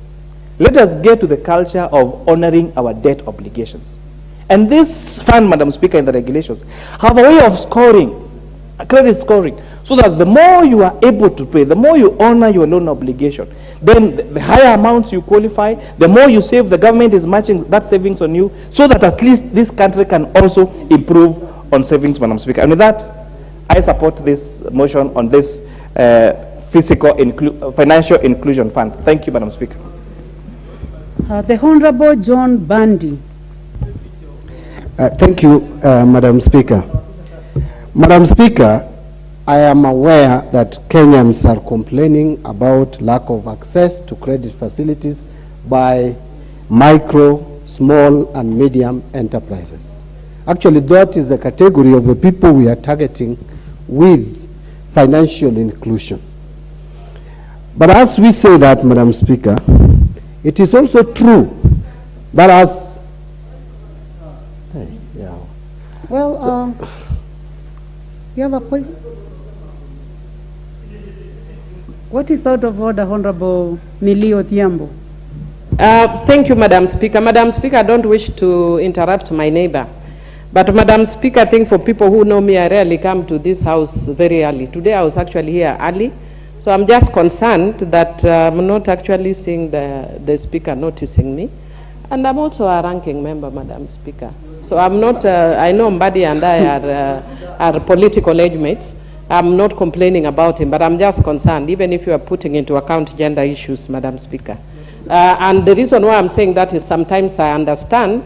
Let us get to the culture of honoring our debt obligations. And this fund, Madam Speaker, in the regulations, have a way of scoring, credit scoring, so that the more you are able to pay, the more you honor your loan obligation, then the higher amounts you qualify, the more you save, the government is matching that savings on you, so that at least this country can also improve on savings, Madam Speaker. And with that, I support this motion on this financial inclusion fund. Thank you, Madam Speaker. The Honorable John Mbadi. Thank you, Madam Speaker. Madam Speaker, I am aware that Kenyans are complaining about lack of access to credit facilities by micro, small, and medium enterprises. Actually, that is the category of the people we are targeting with financial inclusion. But as we say that, Madam Speaker, it is also true that as well, you have a point? What is out of order, Honorable Millie Odhiambo? Thank you, Madam Speaker. Madam Speaker, I don't wish to interrupt my neighbor. But Madam Speaker, I think for people who know me, I rarely come to this house very early. Today I was actually here early. So I'm just concerned that I'm not actually seeing the Speaker noticing me. And I'm also a ranking member, Madam Speaker. So I'm not, I know Mbadi and I are political age mates. I'm not complaining about him, but I'm just concerned, even if you are putting into account gender issues, Madam Speaker. And the reason why I'm saying that is sometimes I understand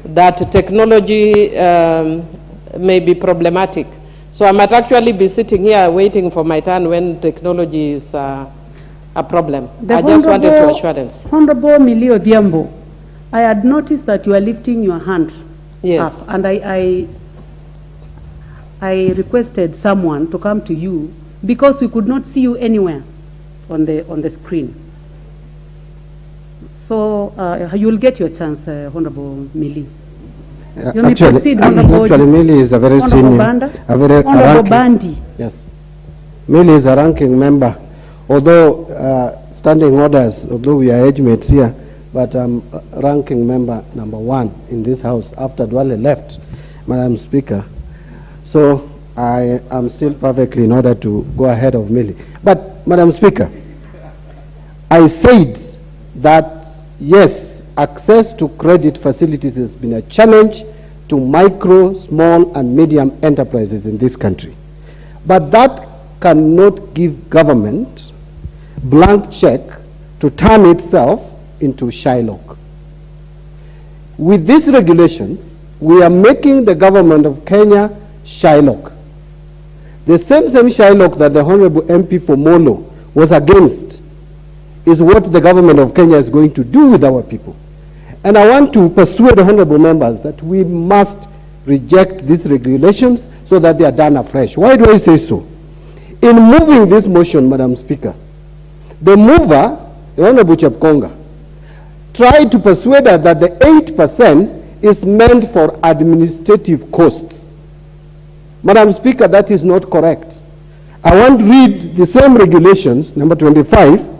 that technology may be problematic. So I might actually be sitting here waiting for my turn when technology is a problem. I just wanted to assurance. Honorable Millie Odhiambo, I had noticed that you are lifting your hand yes. up, and I requested someone to come to you because we could not see you anywhere on the screen. So you'll get your chance, Honorable Millie. You may proceed, Honorable. Actually, Millie is a very senior, Honorable Mbadi. Yes, Millie is a ranking member. Although standing orders, although we are age mates here, but I'm ranking member #1 in this house after Dwale left, Madam Speaker. So I am still perfectly in order to go ahead of Millie. But Madam Speaker, I said that yes, access to credit facilities has been a challenge to micro, small, and medium enterprises in this country. But that cannot give government blank check to turn itself into Shylock. With these regulations, we are making the government of Kenya Shylock. The same Shylock that the Honorable MP for Molo was against is what the government of Kenya is going to do with our people. And I want to persuade honorable members that we must reject these regulations so that they are done afresh. Why do I say so? In moving this motion, Madam Speaker, the mover, the Honorable Chepkonga, tried to persuade us that the 8% is meant for administrative costs. Madam Speaker, that is not correct. I want to read the same regulations, number 25.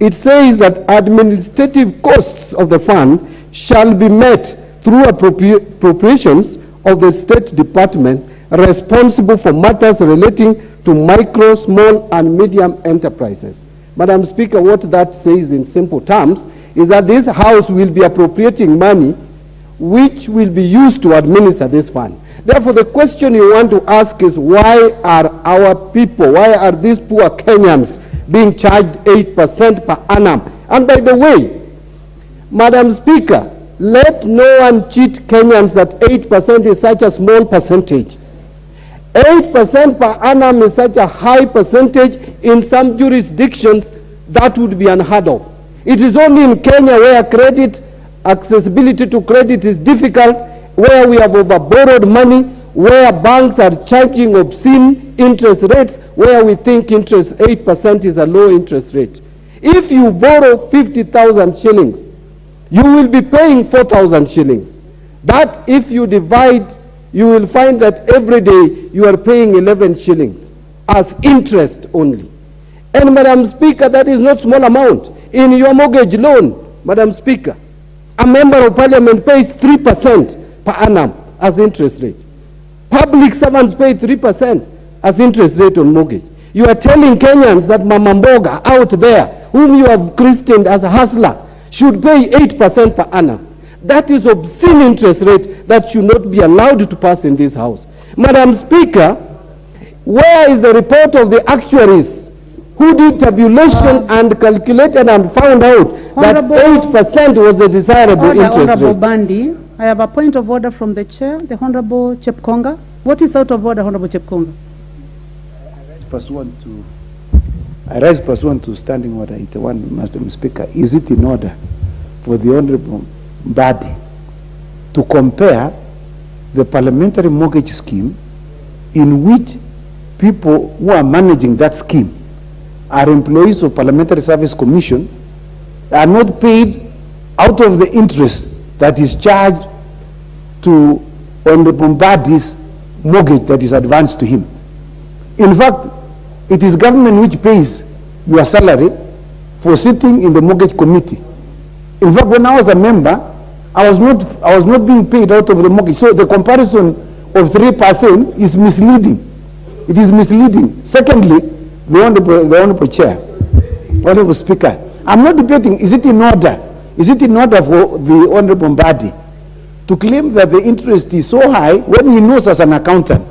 It says that administrative costs of the fund shall be met through appropriations of the State Department responsible for matters relating to micro, small, and medium enterprises. Madam Speaker, what that says in simple terms is that this House will be appropriating money which will be used to administer this fund. Therefore, the question you want to ask is, why are our people, why are these poor Kenyans being charged 8% per annum? And by the way, Madam Speaker, let no one cheat Kenyans that 8% is such a small percentage. 8% per annum is such a high percentage. In some jurisdictions, that would be unheard of. It is only in Kenya where credit, accessibility to credit is difficult, where we have overborrowed money, where banks are charging obscene interest rates, where we think 8% is a low interest rate. If you borrow 50,000 shillings, you will be paying 4,000 shillings. That, if you divide, you will find that every day you are paying 11 shillings as interest only. And Madam Speaker, that is not small amount. In your mortgage loan, Madam Speaker, a member of parliament pays 3% per annum as interest rate. Public servants pay 3% as interest rate on mortgage. You are telling Kenyans that Mama Mboga out there, whom you have christened as a hustler, should pay 8% per annum. That is obscene interest rate that should not be allowed to pass in this House. Madam Speaker, Where is the report of the actuaries who did tabulation and calculated and found out that 8% was the desirable interest Honorable rate? Bandi, I have a point of order from the chair, the Honorable Chepkonga. What is out of order, Honorable Chepkonga? I rise pursuant to Standing Order 81, Madam Speaker. Is it in order for the Honorable Mbadi to compare the parliamentary mortgage scheme in which people who are managing that scheme are employees of Parliamentary Service Commission, are not paid out of the interest that is charged to Honorable Mbadi's mortgage that is advanced to him? In fact, it is government which pays your salary for sitting in the mortgage committee. In fact, when I was a member, I was not being paid out of the mortgage. So the comparison of 3% is misleading. It is misleading. Secondly, the Honorable Chair, Honorable Speaker, I'm not debating, is it in order? Is it in order for the Honorable Mbadi to claim that the interest is so high when he knows as an accountant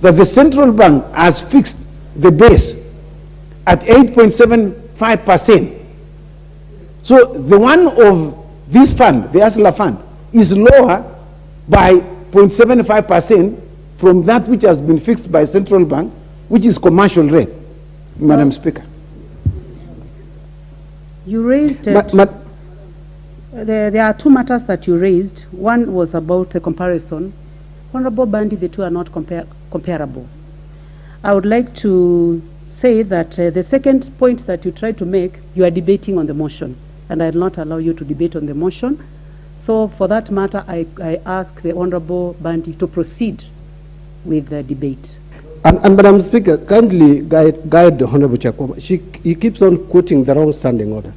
that the central bank has fixed the base at 8.75%. So the one of this fund, the ASLA fund, is lower by 0.75% from that which has been fixed by central bank, which is commercial rate, Madam Speaker. You raised there are two matters that you raised. One was about the comparison. Honorable Bandi, the two are not comparable. I would like to say that the second point that you tried to make, you are debating on the motion, and I will not allow you to debate on the motion. So for that matter, I ask the Honorable Bandi to proceed with the debate. And Madam Speaker, kindly guide the Honorable Chakoma. He keeps on quoting the wrong standing order.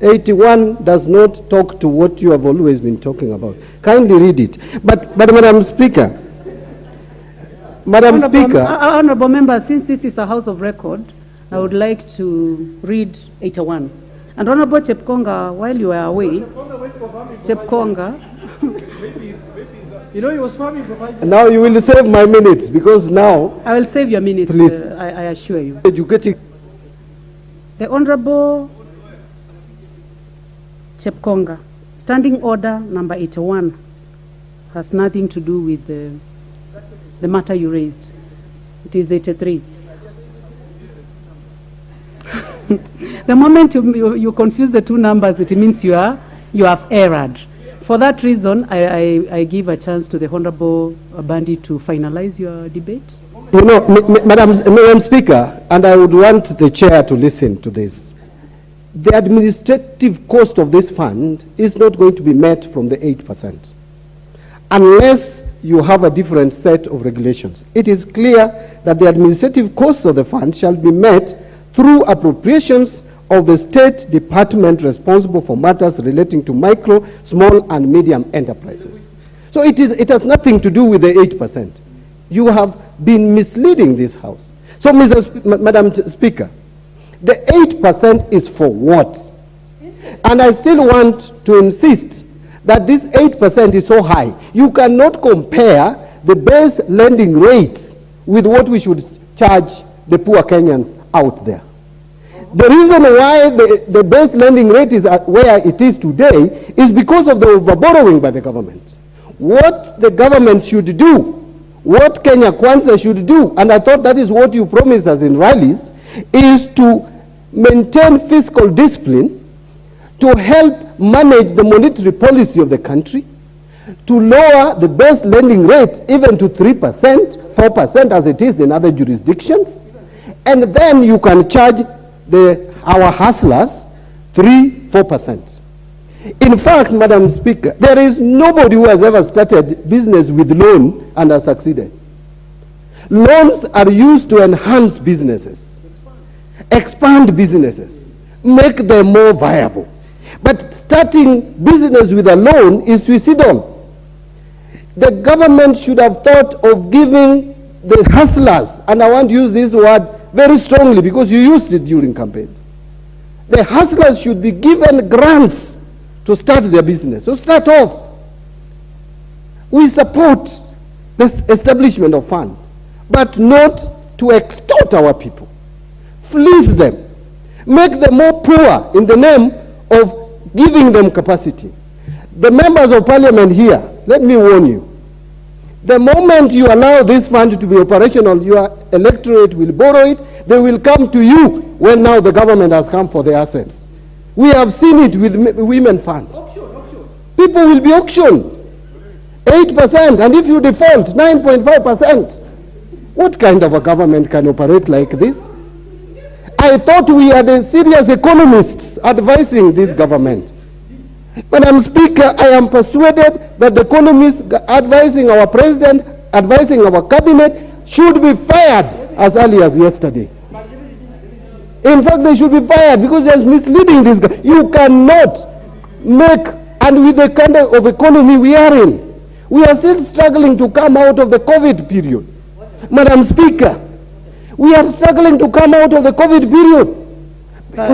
81 does not talk to what you have always been talking about. Kindly read it. But Madam Speaker, Honorable Member, since this is a House of Record, I would like to read 81. And Honorable Chepkonga, while you are away, Chepkonga. You know, he was farming for 5 years. Now you will save my minutes, because now... I will save your minutes, please. I assure you. Educating. The Honorable Chepkonga, Standing Order number 81 has nothing to do with the matter you raised. It is 83. The moment you confuse the two numbers, it means you have erred. For that reason, I give a chance to the Honorable Bandi to finalize your debate. You know, Madam Speaker, and I would want the chair to listen to this. The administrative cost of this fund is not going to be met from the 8%, unless you have a different set of regulations. It is clear that the administrative cost of the fund shall be met through appropriations of the state department responsible for matters relating to micro, small, and medium enterprises. So it has nothing to do with the 8%. You have been misleading this House. So, Madam Speaker, the 8% is for what? And I still want to insist that this 8% is so high. You cannot compare the base lending rates with what we should charge the poor Kenyans out there. The reason why the base lending rate is where it is today is because of the overborrowing by the government. What the government should do, what Kenya Kwanza should do, and I thought that is what you promised us in rallies, is to maintain fiscal discipline, to help manage the monetary policy of the country, to lower the base lending rate even to 3%, 4% as it is in other jurisdictions, and then you can charge our hustlers 3-4%. In fact, Madam Speaker, there is nobody who has ever started business with loan and has succeeded. Loans are used to enhance businesses, expand businesses, make them more viable. But starting business with a loan is suicidal. The government should have thought of giving the hustlers, and I want to use this word very strongly because you used it during campaigns. The hustlers should be given grants to start their business. So start off. We support the establishment of fund, but not to extort our people, fleece them, make them more poor in the name of giving them capacity. The members of parliament here, let me warn you, the moment you allow this fund to be operational, your electorate will borrow it. They will come to you when now the government has come for the assets. We have seen it with women funds. People will be auctioned. 8%, and if you default, 9.5%. What kind of a government can operate like this? I thought we had serious economists advising this government. Madam Speaker, I am persuaded that the economists advising our president, advising our cabinet, should be fired as early as yesterday. In fact, they should be fired because they're misleading this guy. You cannot make, and with the kind of economy we are in, we are still struggling to come out of the COVID period. Madam Speaker, we are struggling to come out of the COVID period.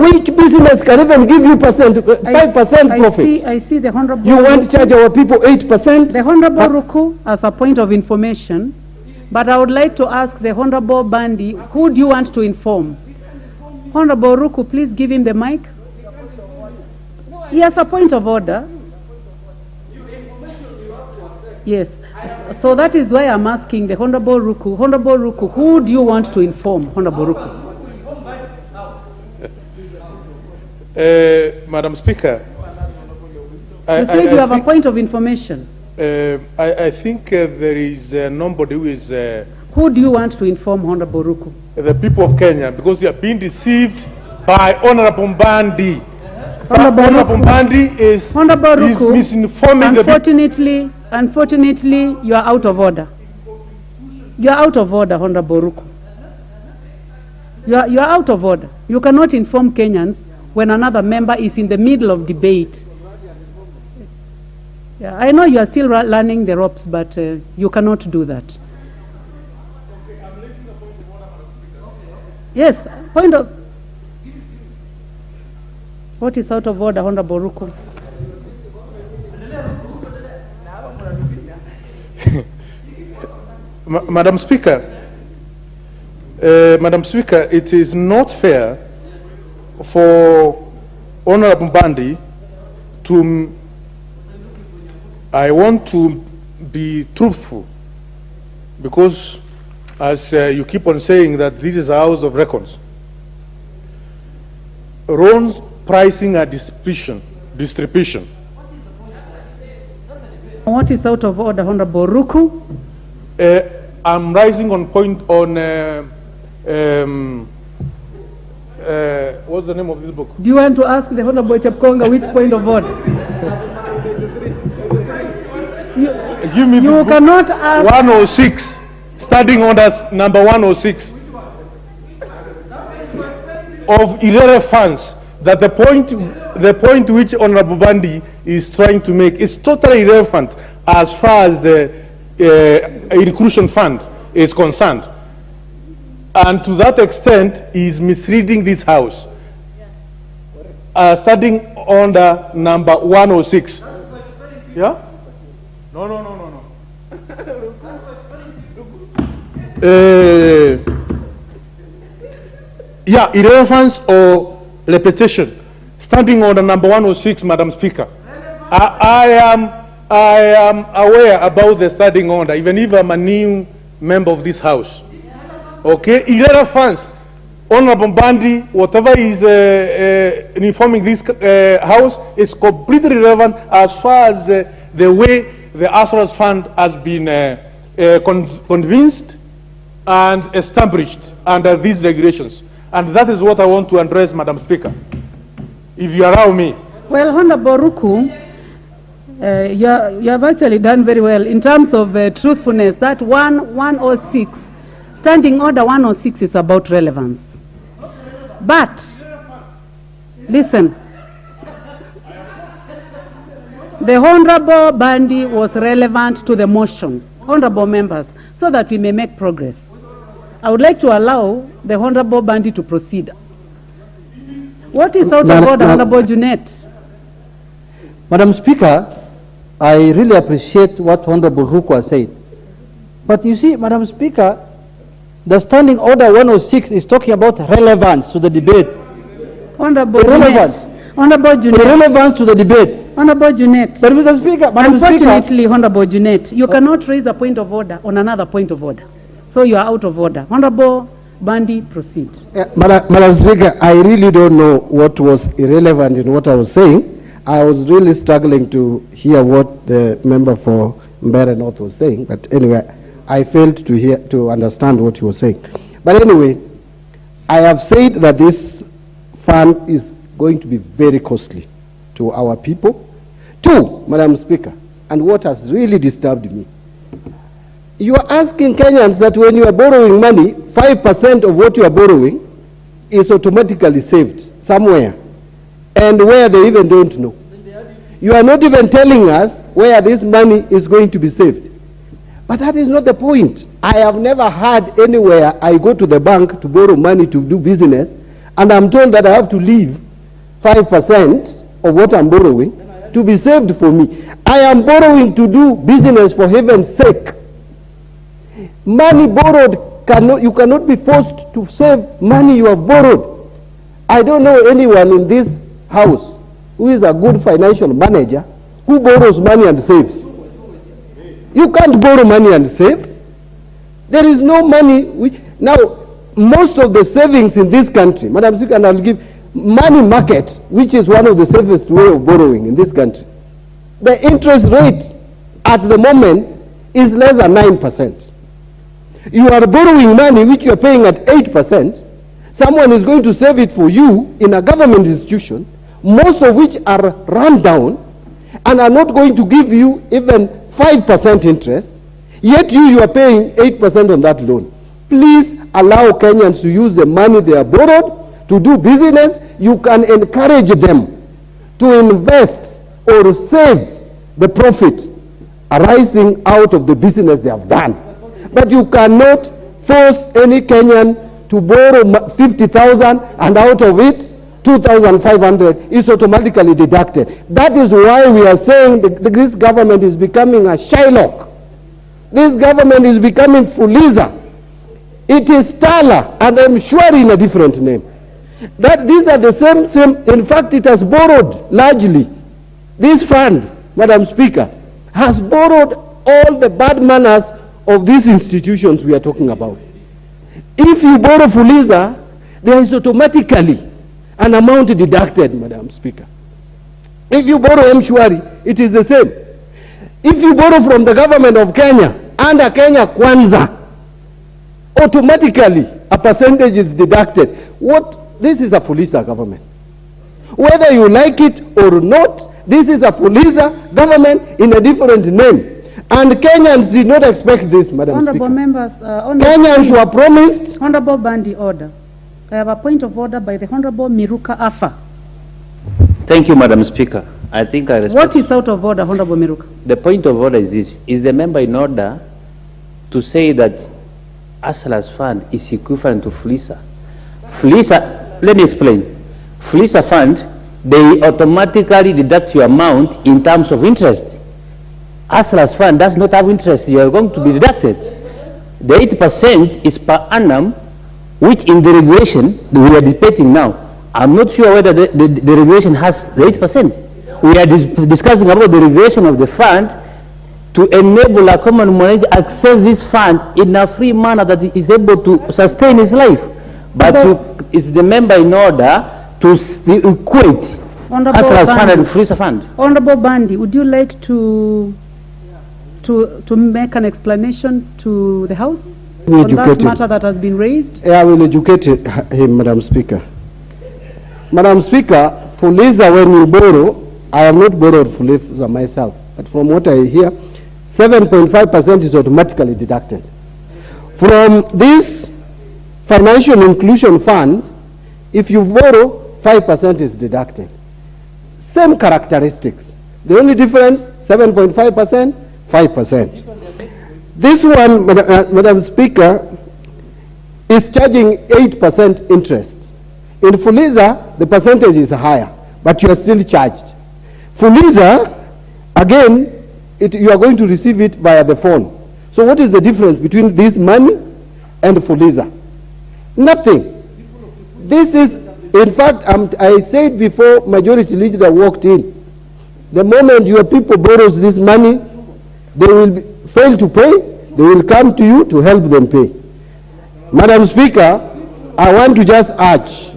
Which business can even give you 5% profit? I see the Honorable. You want to charge our people 8%? The Honorable Ruku, as a point of information, but I would like to ask the Honorable Mbadi, who do you want to inform? Honorable Ruku, please give him the mic. Yes, a point of order. Yes, so that is why I'm asking the Honorable Ruku. Honorable Ruku, who do you want to inform? Honorable Ruku. Madam Speaker, you said you have a point of information. I think there is nobody who is... who do you want to inform, Honorable Ruku? The people of Kenya, because they are being deceived by Honorable Mbadi. Honorable Mbadi is misinforming the people. Unfortunately, you are out of order. You are out of order, Honorable Ruku. You are out of order. You cannot inform Kenyans when another member is in the middle of debate. Yeah, I know you are still learning the ropes, but you cannot do that. Yes, point of... What is out of order, Honorable Ruku? Madam Speaker, it is not fair for Honorable Mbadi to... I want to be truthful, because as you keep on saying that this is a house of records. Loans, pricing and distribution. What is out of order, Honorable Ruku? I'm rising on point on, what's the name of this book? Do you want to ask the Honorable Chepkonga which point of order? Give me you cannot ask. 106, standing orders number 106 of irrelevant funds. That the point which Honorable Mbadi is trying to make is totally irrelevant as far as the inclusion fund is concerned, and to that extent is misleading this house. Starting under number 106. Yeah. No. Yeah, irrelevance or repetition. Standing on the number 106, Madam Speaker. I am aware about the standing order, even if I'm a new member of this house. Okay, irrelevance. Honorable Mbadi, whatever is informing this house is completely irrelevant as far as the way the Asras Fund has been convinced and established under these regulations. And that is what I want to address, Madam Speaker, if you allow me. Well, Honorable Ruku, you have actually done very well in terms of truthfulness. That 106, standing order 106 is about relevance. But, listen, the Honorable Mbadi was relevant to the motion, honorable members, so that we may make progress. I would like to allow the Honorable Mbadi to proceed. What is out of order, Honorable Junet? Madam Speaker, I really appreciate what Honorable Rukwa said. But you see, Madam Speaker, The Standing Order 106 is talking about relevance to the debate. Honorable Relevance. Junet. Honorable Junet. Relevance to the debate. Honorable Junet. But Mr. Speaker, Madam Speaker, unfortunately, Honorable Junet, you cannot raise a point of order on another point of order. So you are out of order. Honorable Mbadi, proceed. Madam Speaker, I really don't know what was irrelevant in what I was saying. I was really struggling to hear what the member for Mbeere North was saying, but anyway, I failed to understand what he was saying. But anyway, I have said that this fund is going to be very costly to our people. Two, Madam Speaker, and what has really disturbed me, you are asking Kenyans that when you are borrowing money, 5% of what you are borrowing is automatically saved somewhere, and where they even don't know. You are not even telling us where this money is going to be saved. But that is not the point. I have never heard anywhere I go to the bank to borrow money to do business, and I'm told that I have to leave 5% of what I'm borrowing to be saved for me. I am borrowing to do business, for heaven's sake. Money borrowed, you cannot be forced to save money you have borrowed. I don't know anyone in this house who is a good financial manager who borrows money and saves. You can't borrow money and save. There is no money. Now, most of the savings in this country, Madam Speaker, and I'll give money market, which is one of the safest way of borrowing in this country. The interest rate at the moment is less than 9%. You are borrowing money which you are paying at 8%. Someone is going to save it for you in a government institution, most of which are run down and are not going to give you even 5% interest, yet you are paying 8% on that loan. Please allow Kenyans to use the money they are borrowed to do business. You can encourage them to invest or save the profit arising out of the business they have done. But you cannot force any Kenyan to borrow 50,000 and out of it 2,500 is automatically deducted. That is why we are saying that this government is becoming a Shylock. This government is becoming Fuliza. It is Tala, and I'm sure in a different name. That these are the same, in fact, it has borrowed largely. This fund, Madam Speaker, has borrowed all the bad manners of these institutions we are talking about. If you borrow Fuliza, there is automatically an amount deducted, Madam Speaker. If you borrow M-Shwari, it is the same. If you borrow from the government of Kenya, under Kenya Kwanza, automatically a percentage is deducted. This is a Fuliza government. Whether you like it or not, this is a Fuliza government in a different name. And Kenyans did not expect this, Madam Honorable Speaker. members, Kenyans were promised. Honorable Mbadi, order. I have a point of order by the Honorable Miruka Afa. Thank you, Madam Speaker. I think I respect... What is out of order, Honorable Miruka? The point of order is this. Is the member in order to say that Asala's fund is equivalent to Fuliza? Fuliza, let me explain. Fuliza fund, they automatically deduct your amount in terms of interest. Asala's fund does not have interest. You are going to be deducted. The 8% is per annum, which in the regulation we are debating now. I'm not sure whether the regulation has the 8%. We are discussing about the regulation of the fund to enable a common manager access this fund in a free manner that he is able to sustain his life. But is the member in order to equate Asala's fund and Fuliza fund? Honorable Mbadi, would you like to make an explanation to the House on that matter that has been raised? I will educate him, Madam Speaker. Madam Speaker, Fuliza, when you borrow, I have not borrowed Fuliza myself, but from what I hear, 7.5% is automatically deducted. From this financial inclusion fund, if you borrow, 5% is deducted. Same characteristics. The only difference, 7.5%, 5%. This one, Madam Speaker, is charging 8% interest. In Fuliza, the percentage is higher, but you are still charged. Fuliza, again, you are going to receive it via the phone. So what is the difference between this money and Fuliza. Nothing. This is, in fact, I said before majority leader walked in, the moment your people borrows this money, they will fail to pay, they will come to you to help them pay. Madam Speaker, I want to just urge,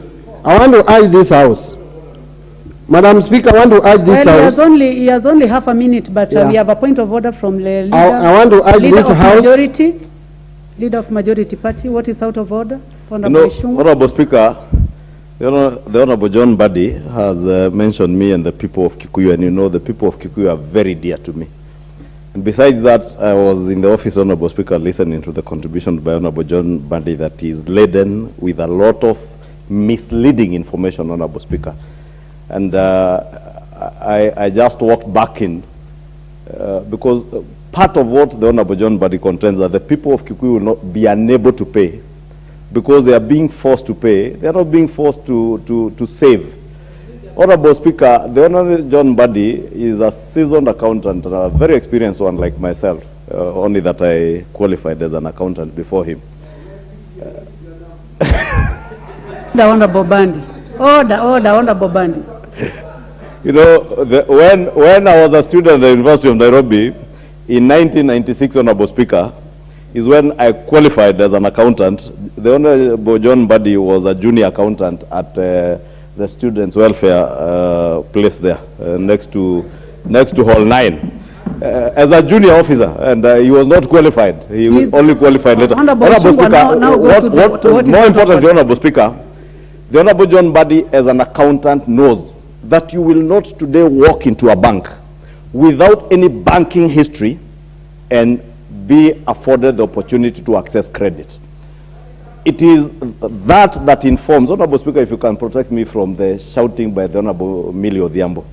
this House. Madam Speaker, I want to urge this House. He has only half a minute, but we have a point of order from the leader. I want to urge this House. Leader of majority party, what is out of order? Honorable Speaker, the Honorable Junet Mbadi has mentioned me and the people of Kikuyu, and you know the people of Kikuyu are very dear to me. And besides that, I was in the office, Honorable Speaker, listening to the contribution by Honorable Junet Mbadi that is laden with a lot of misleading information, Honorable Speaker. And I just walked back in because part of what the Honorable Junet Mbadi contends that the people of Kikuyu will not be unable to pay because they are being forced to pay. They are not being forced to save. Honorable Speaker, the Honorable Junet Mbadi is a seasoned accountant, a very experienced one like myself, only that I qualified as an accountant before him. The Honorable Bandi. Honorable Bandi. You know, when I was a student at the University of Nairobi, in 1996, Honorable Speaker, is when I qualified as an accountant. The Honorable Junet Mbadi was a junior accountant at the students' welfare place there, next to Hall 9, as a junior officer, and he was not qualified. He was only qualified later. Honorable Speaker, more important, Honorable Speaker, the Honorable Junet Mbadi as an accountant knows that you will not today walk into a bank without any banking history and be afforded the opportunity to access credit. It is that informs, Honorable Speaker, if you can protect me from the shouting by the Honorable Millie Odhiambo.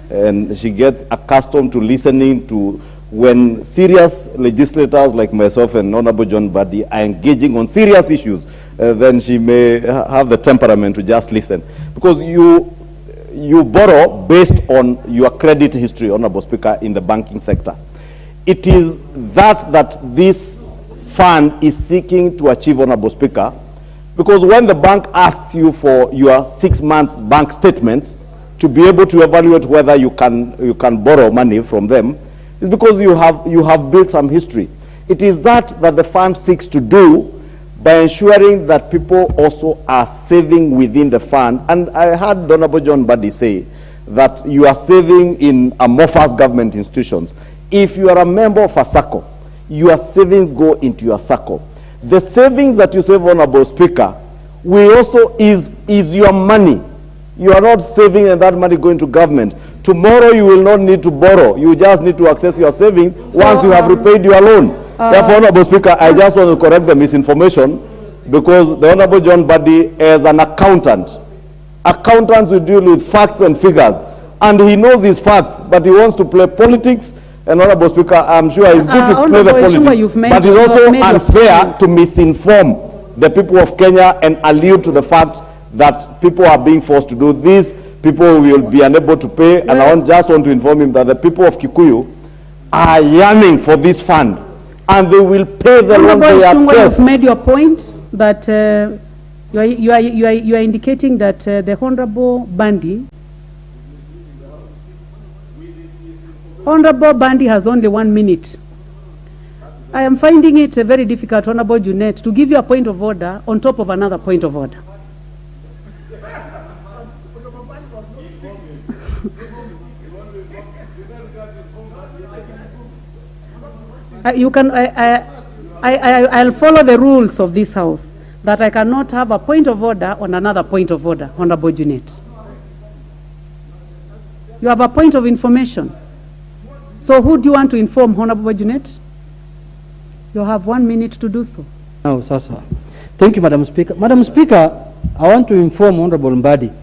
And she gets accustomed to listening to when serious legislators like myself and Honorable Junet Mbadi are engaging on serious issues, then she may have the temperament to just listen. Because you borrow based on your credit history, Honorable Speaker, in the banking sector. It is that this fund is seeking to achieve, Honorable Speaker, because when the bank asks you for your 6 months bank statements to be able to evaluate whether you can borrow money from them, it's because you have built some history. It is that the fund seeks to do by ensuring that people also are saving within the fund. And I heard the Honorable Junet Mbadi say that you are saving in amorphous government institutions. If you are a member of a SACCO, your savings go into your SACCO. The savings that you save, Honorable Speaker, will also is your money. You are not saving and that money going to government. Tomorrow you will not need to borrow. You just need to access your savings once you have repaid your loan. Therefore, Honorable Speaker, I just want to correct the misinformation because the Honorable Junet Mbadi is an accountant. Accountants will deal with facts and figures. And he knows his facts, but he wants to play politics. And Honorable Speaker, I'm sure it's good to play the politics, but it's also unfair to misinform the people of Kenya and allude to the fact that people are being forced to do this, people will be unable to pay, and I just want to inform him that the people of Kikuyu are yearning for this fund, and they will pay the loan they access. You've made your point, but you are indicating that the Honorable Bandi has only 1 minute. I am finding it very difficult, Honorable Junet, to give you a point of order on top of another point of order. I'll follow the rules of this House, that I cannot have a point of order on another point of order, Honorable Junet. You have a point of information. So who do you want to inform, Honorable Junet? You have 1 minute to do so. Oh, Sasa. Thank you, Madam Speaker. Madam Speaker, I want to inform Honorable Mbadi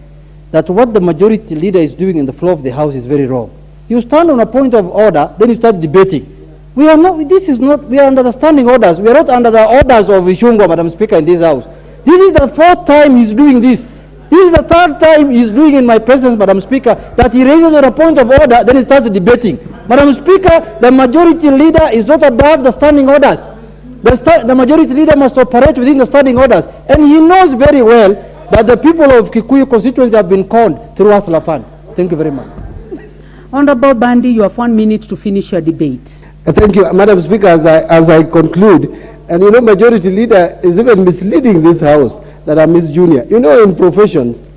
that what the majority leader is doing in the floor of the House is very wrong. You stand on a point of order, then you start debating. We are not, this is not, we are under the standing orders. We are not under the orders of Ichungwah, Madam Speaker, in this House. This is the 4th time he's doing this. This is the 3rd time he's doing in my presence, Madam Speaker, that he raises on a point of order, then he starts debating. Madam Speaker, the majority leader is not above the standing orders. The majority leader must operate within the standing orders. And he knows very well that the people of Kikuyu constituency have been conned through Hustler Fund. Thank you very much. Honorable Mbadi, you have 1 minute to finish your debate. Thank you, Madam Speaker. As I conclude, and you know, majority leader is even misleading this house that I'm his junior. You know, in professions,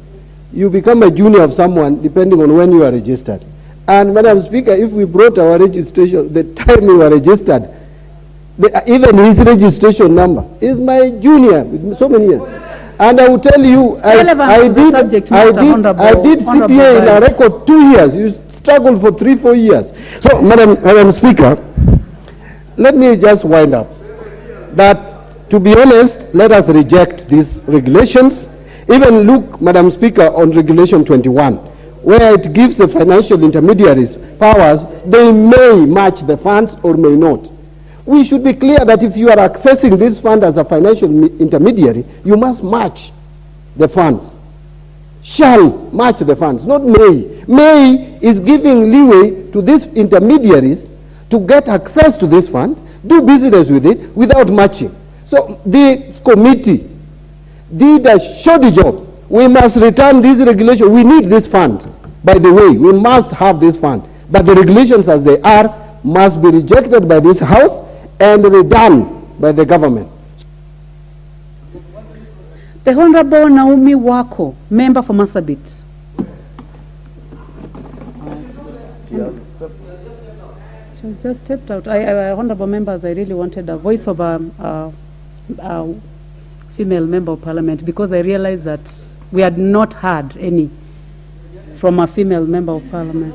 you become a junior of someone depending on when you are registered. And Madam Speaker, if we brought our registration, the time we were registered, even his registration number is my junior with so many years. And I will tell you, I did CPA in a record 2 years. You struggled for 3-4 years. So, Madam Speaker, let me just wind up that, to be honest, let us reject these regulations. Even look, Madam Speaker, on Regulation 21, where it gives the financial intermediaries powers. They may match the funds or may not. We should be clear that if you are accessing this fund as a financial intermediary, you must match the funds. Shall match the funds, not may. May is giving leeway to these intermediaries to get access to this fund, do business with it without matching. So the committee did a shoddy job. We must return this regulation. We need this fund. By the way, we must have this fund. But the regulations as they are must be rejected by this House and redone by the government. The Honorable Naomi Wako, member for Marsabit. She has just stepped out. Honorable members, I really wanted a voice of a female member of parliament, because I realized that we had not heard any from a female member of parliament.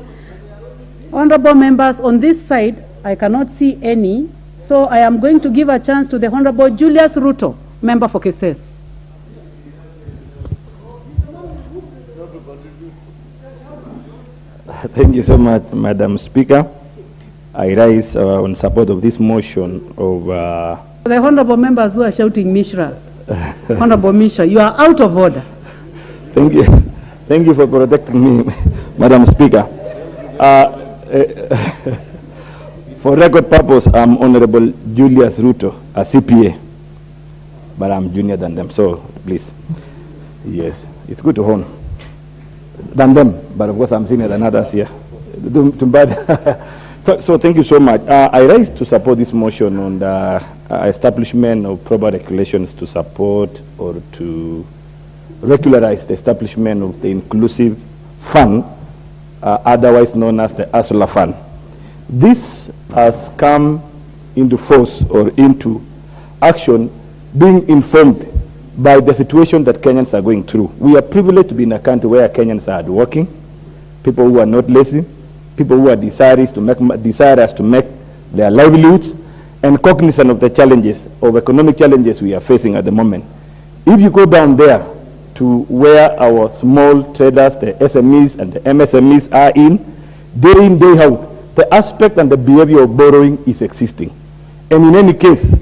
Honorable members, on this side, I cannot see any, so I am going to give a chance to the Honorable Julius Ruto, member for Keses. Thank you so much, Madam Speaker. I rise on support of this motion of... The honorable members who are shouting Mishra, Honorable Mishra, you are out of order. Thank you. Thank you for protecting me, Madam Speaker. For record purpose, I'm Honorable Julius Ruto, a CPA, but I'm junior than them, so please. Yes, it's good to hone. Than them, but of course I'm senior than others here. So thank you so much. I rise to support this motion on the establishment of proper regulations to support or to regularize the establishment of the inclusive fund, otherwise known as the Hustler Fund. This has come into force or into action being informed by the situation that Kenyans are going through. We are privileged to be in a country where Kenyans are working, people who are not lazy, people who are desirous to make their livelihoods, and cognizant of the challenges, of economic challenges we are facing at the moment. If you go down there to where our small traders, the SMEs and the MSMEs are day in, day out, the aspect and the behavior of borrowing is existing. And in any case,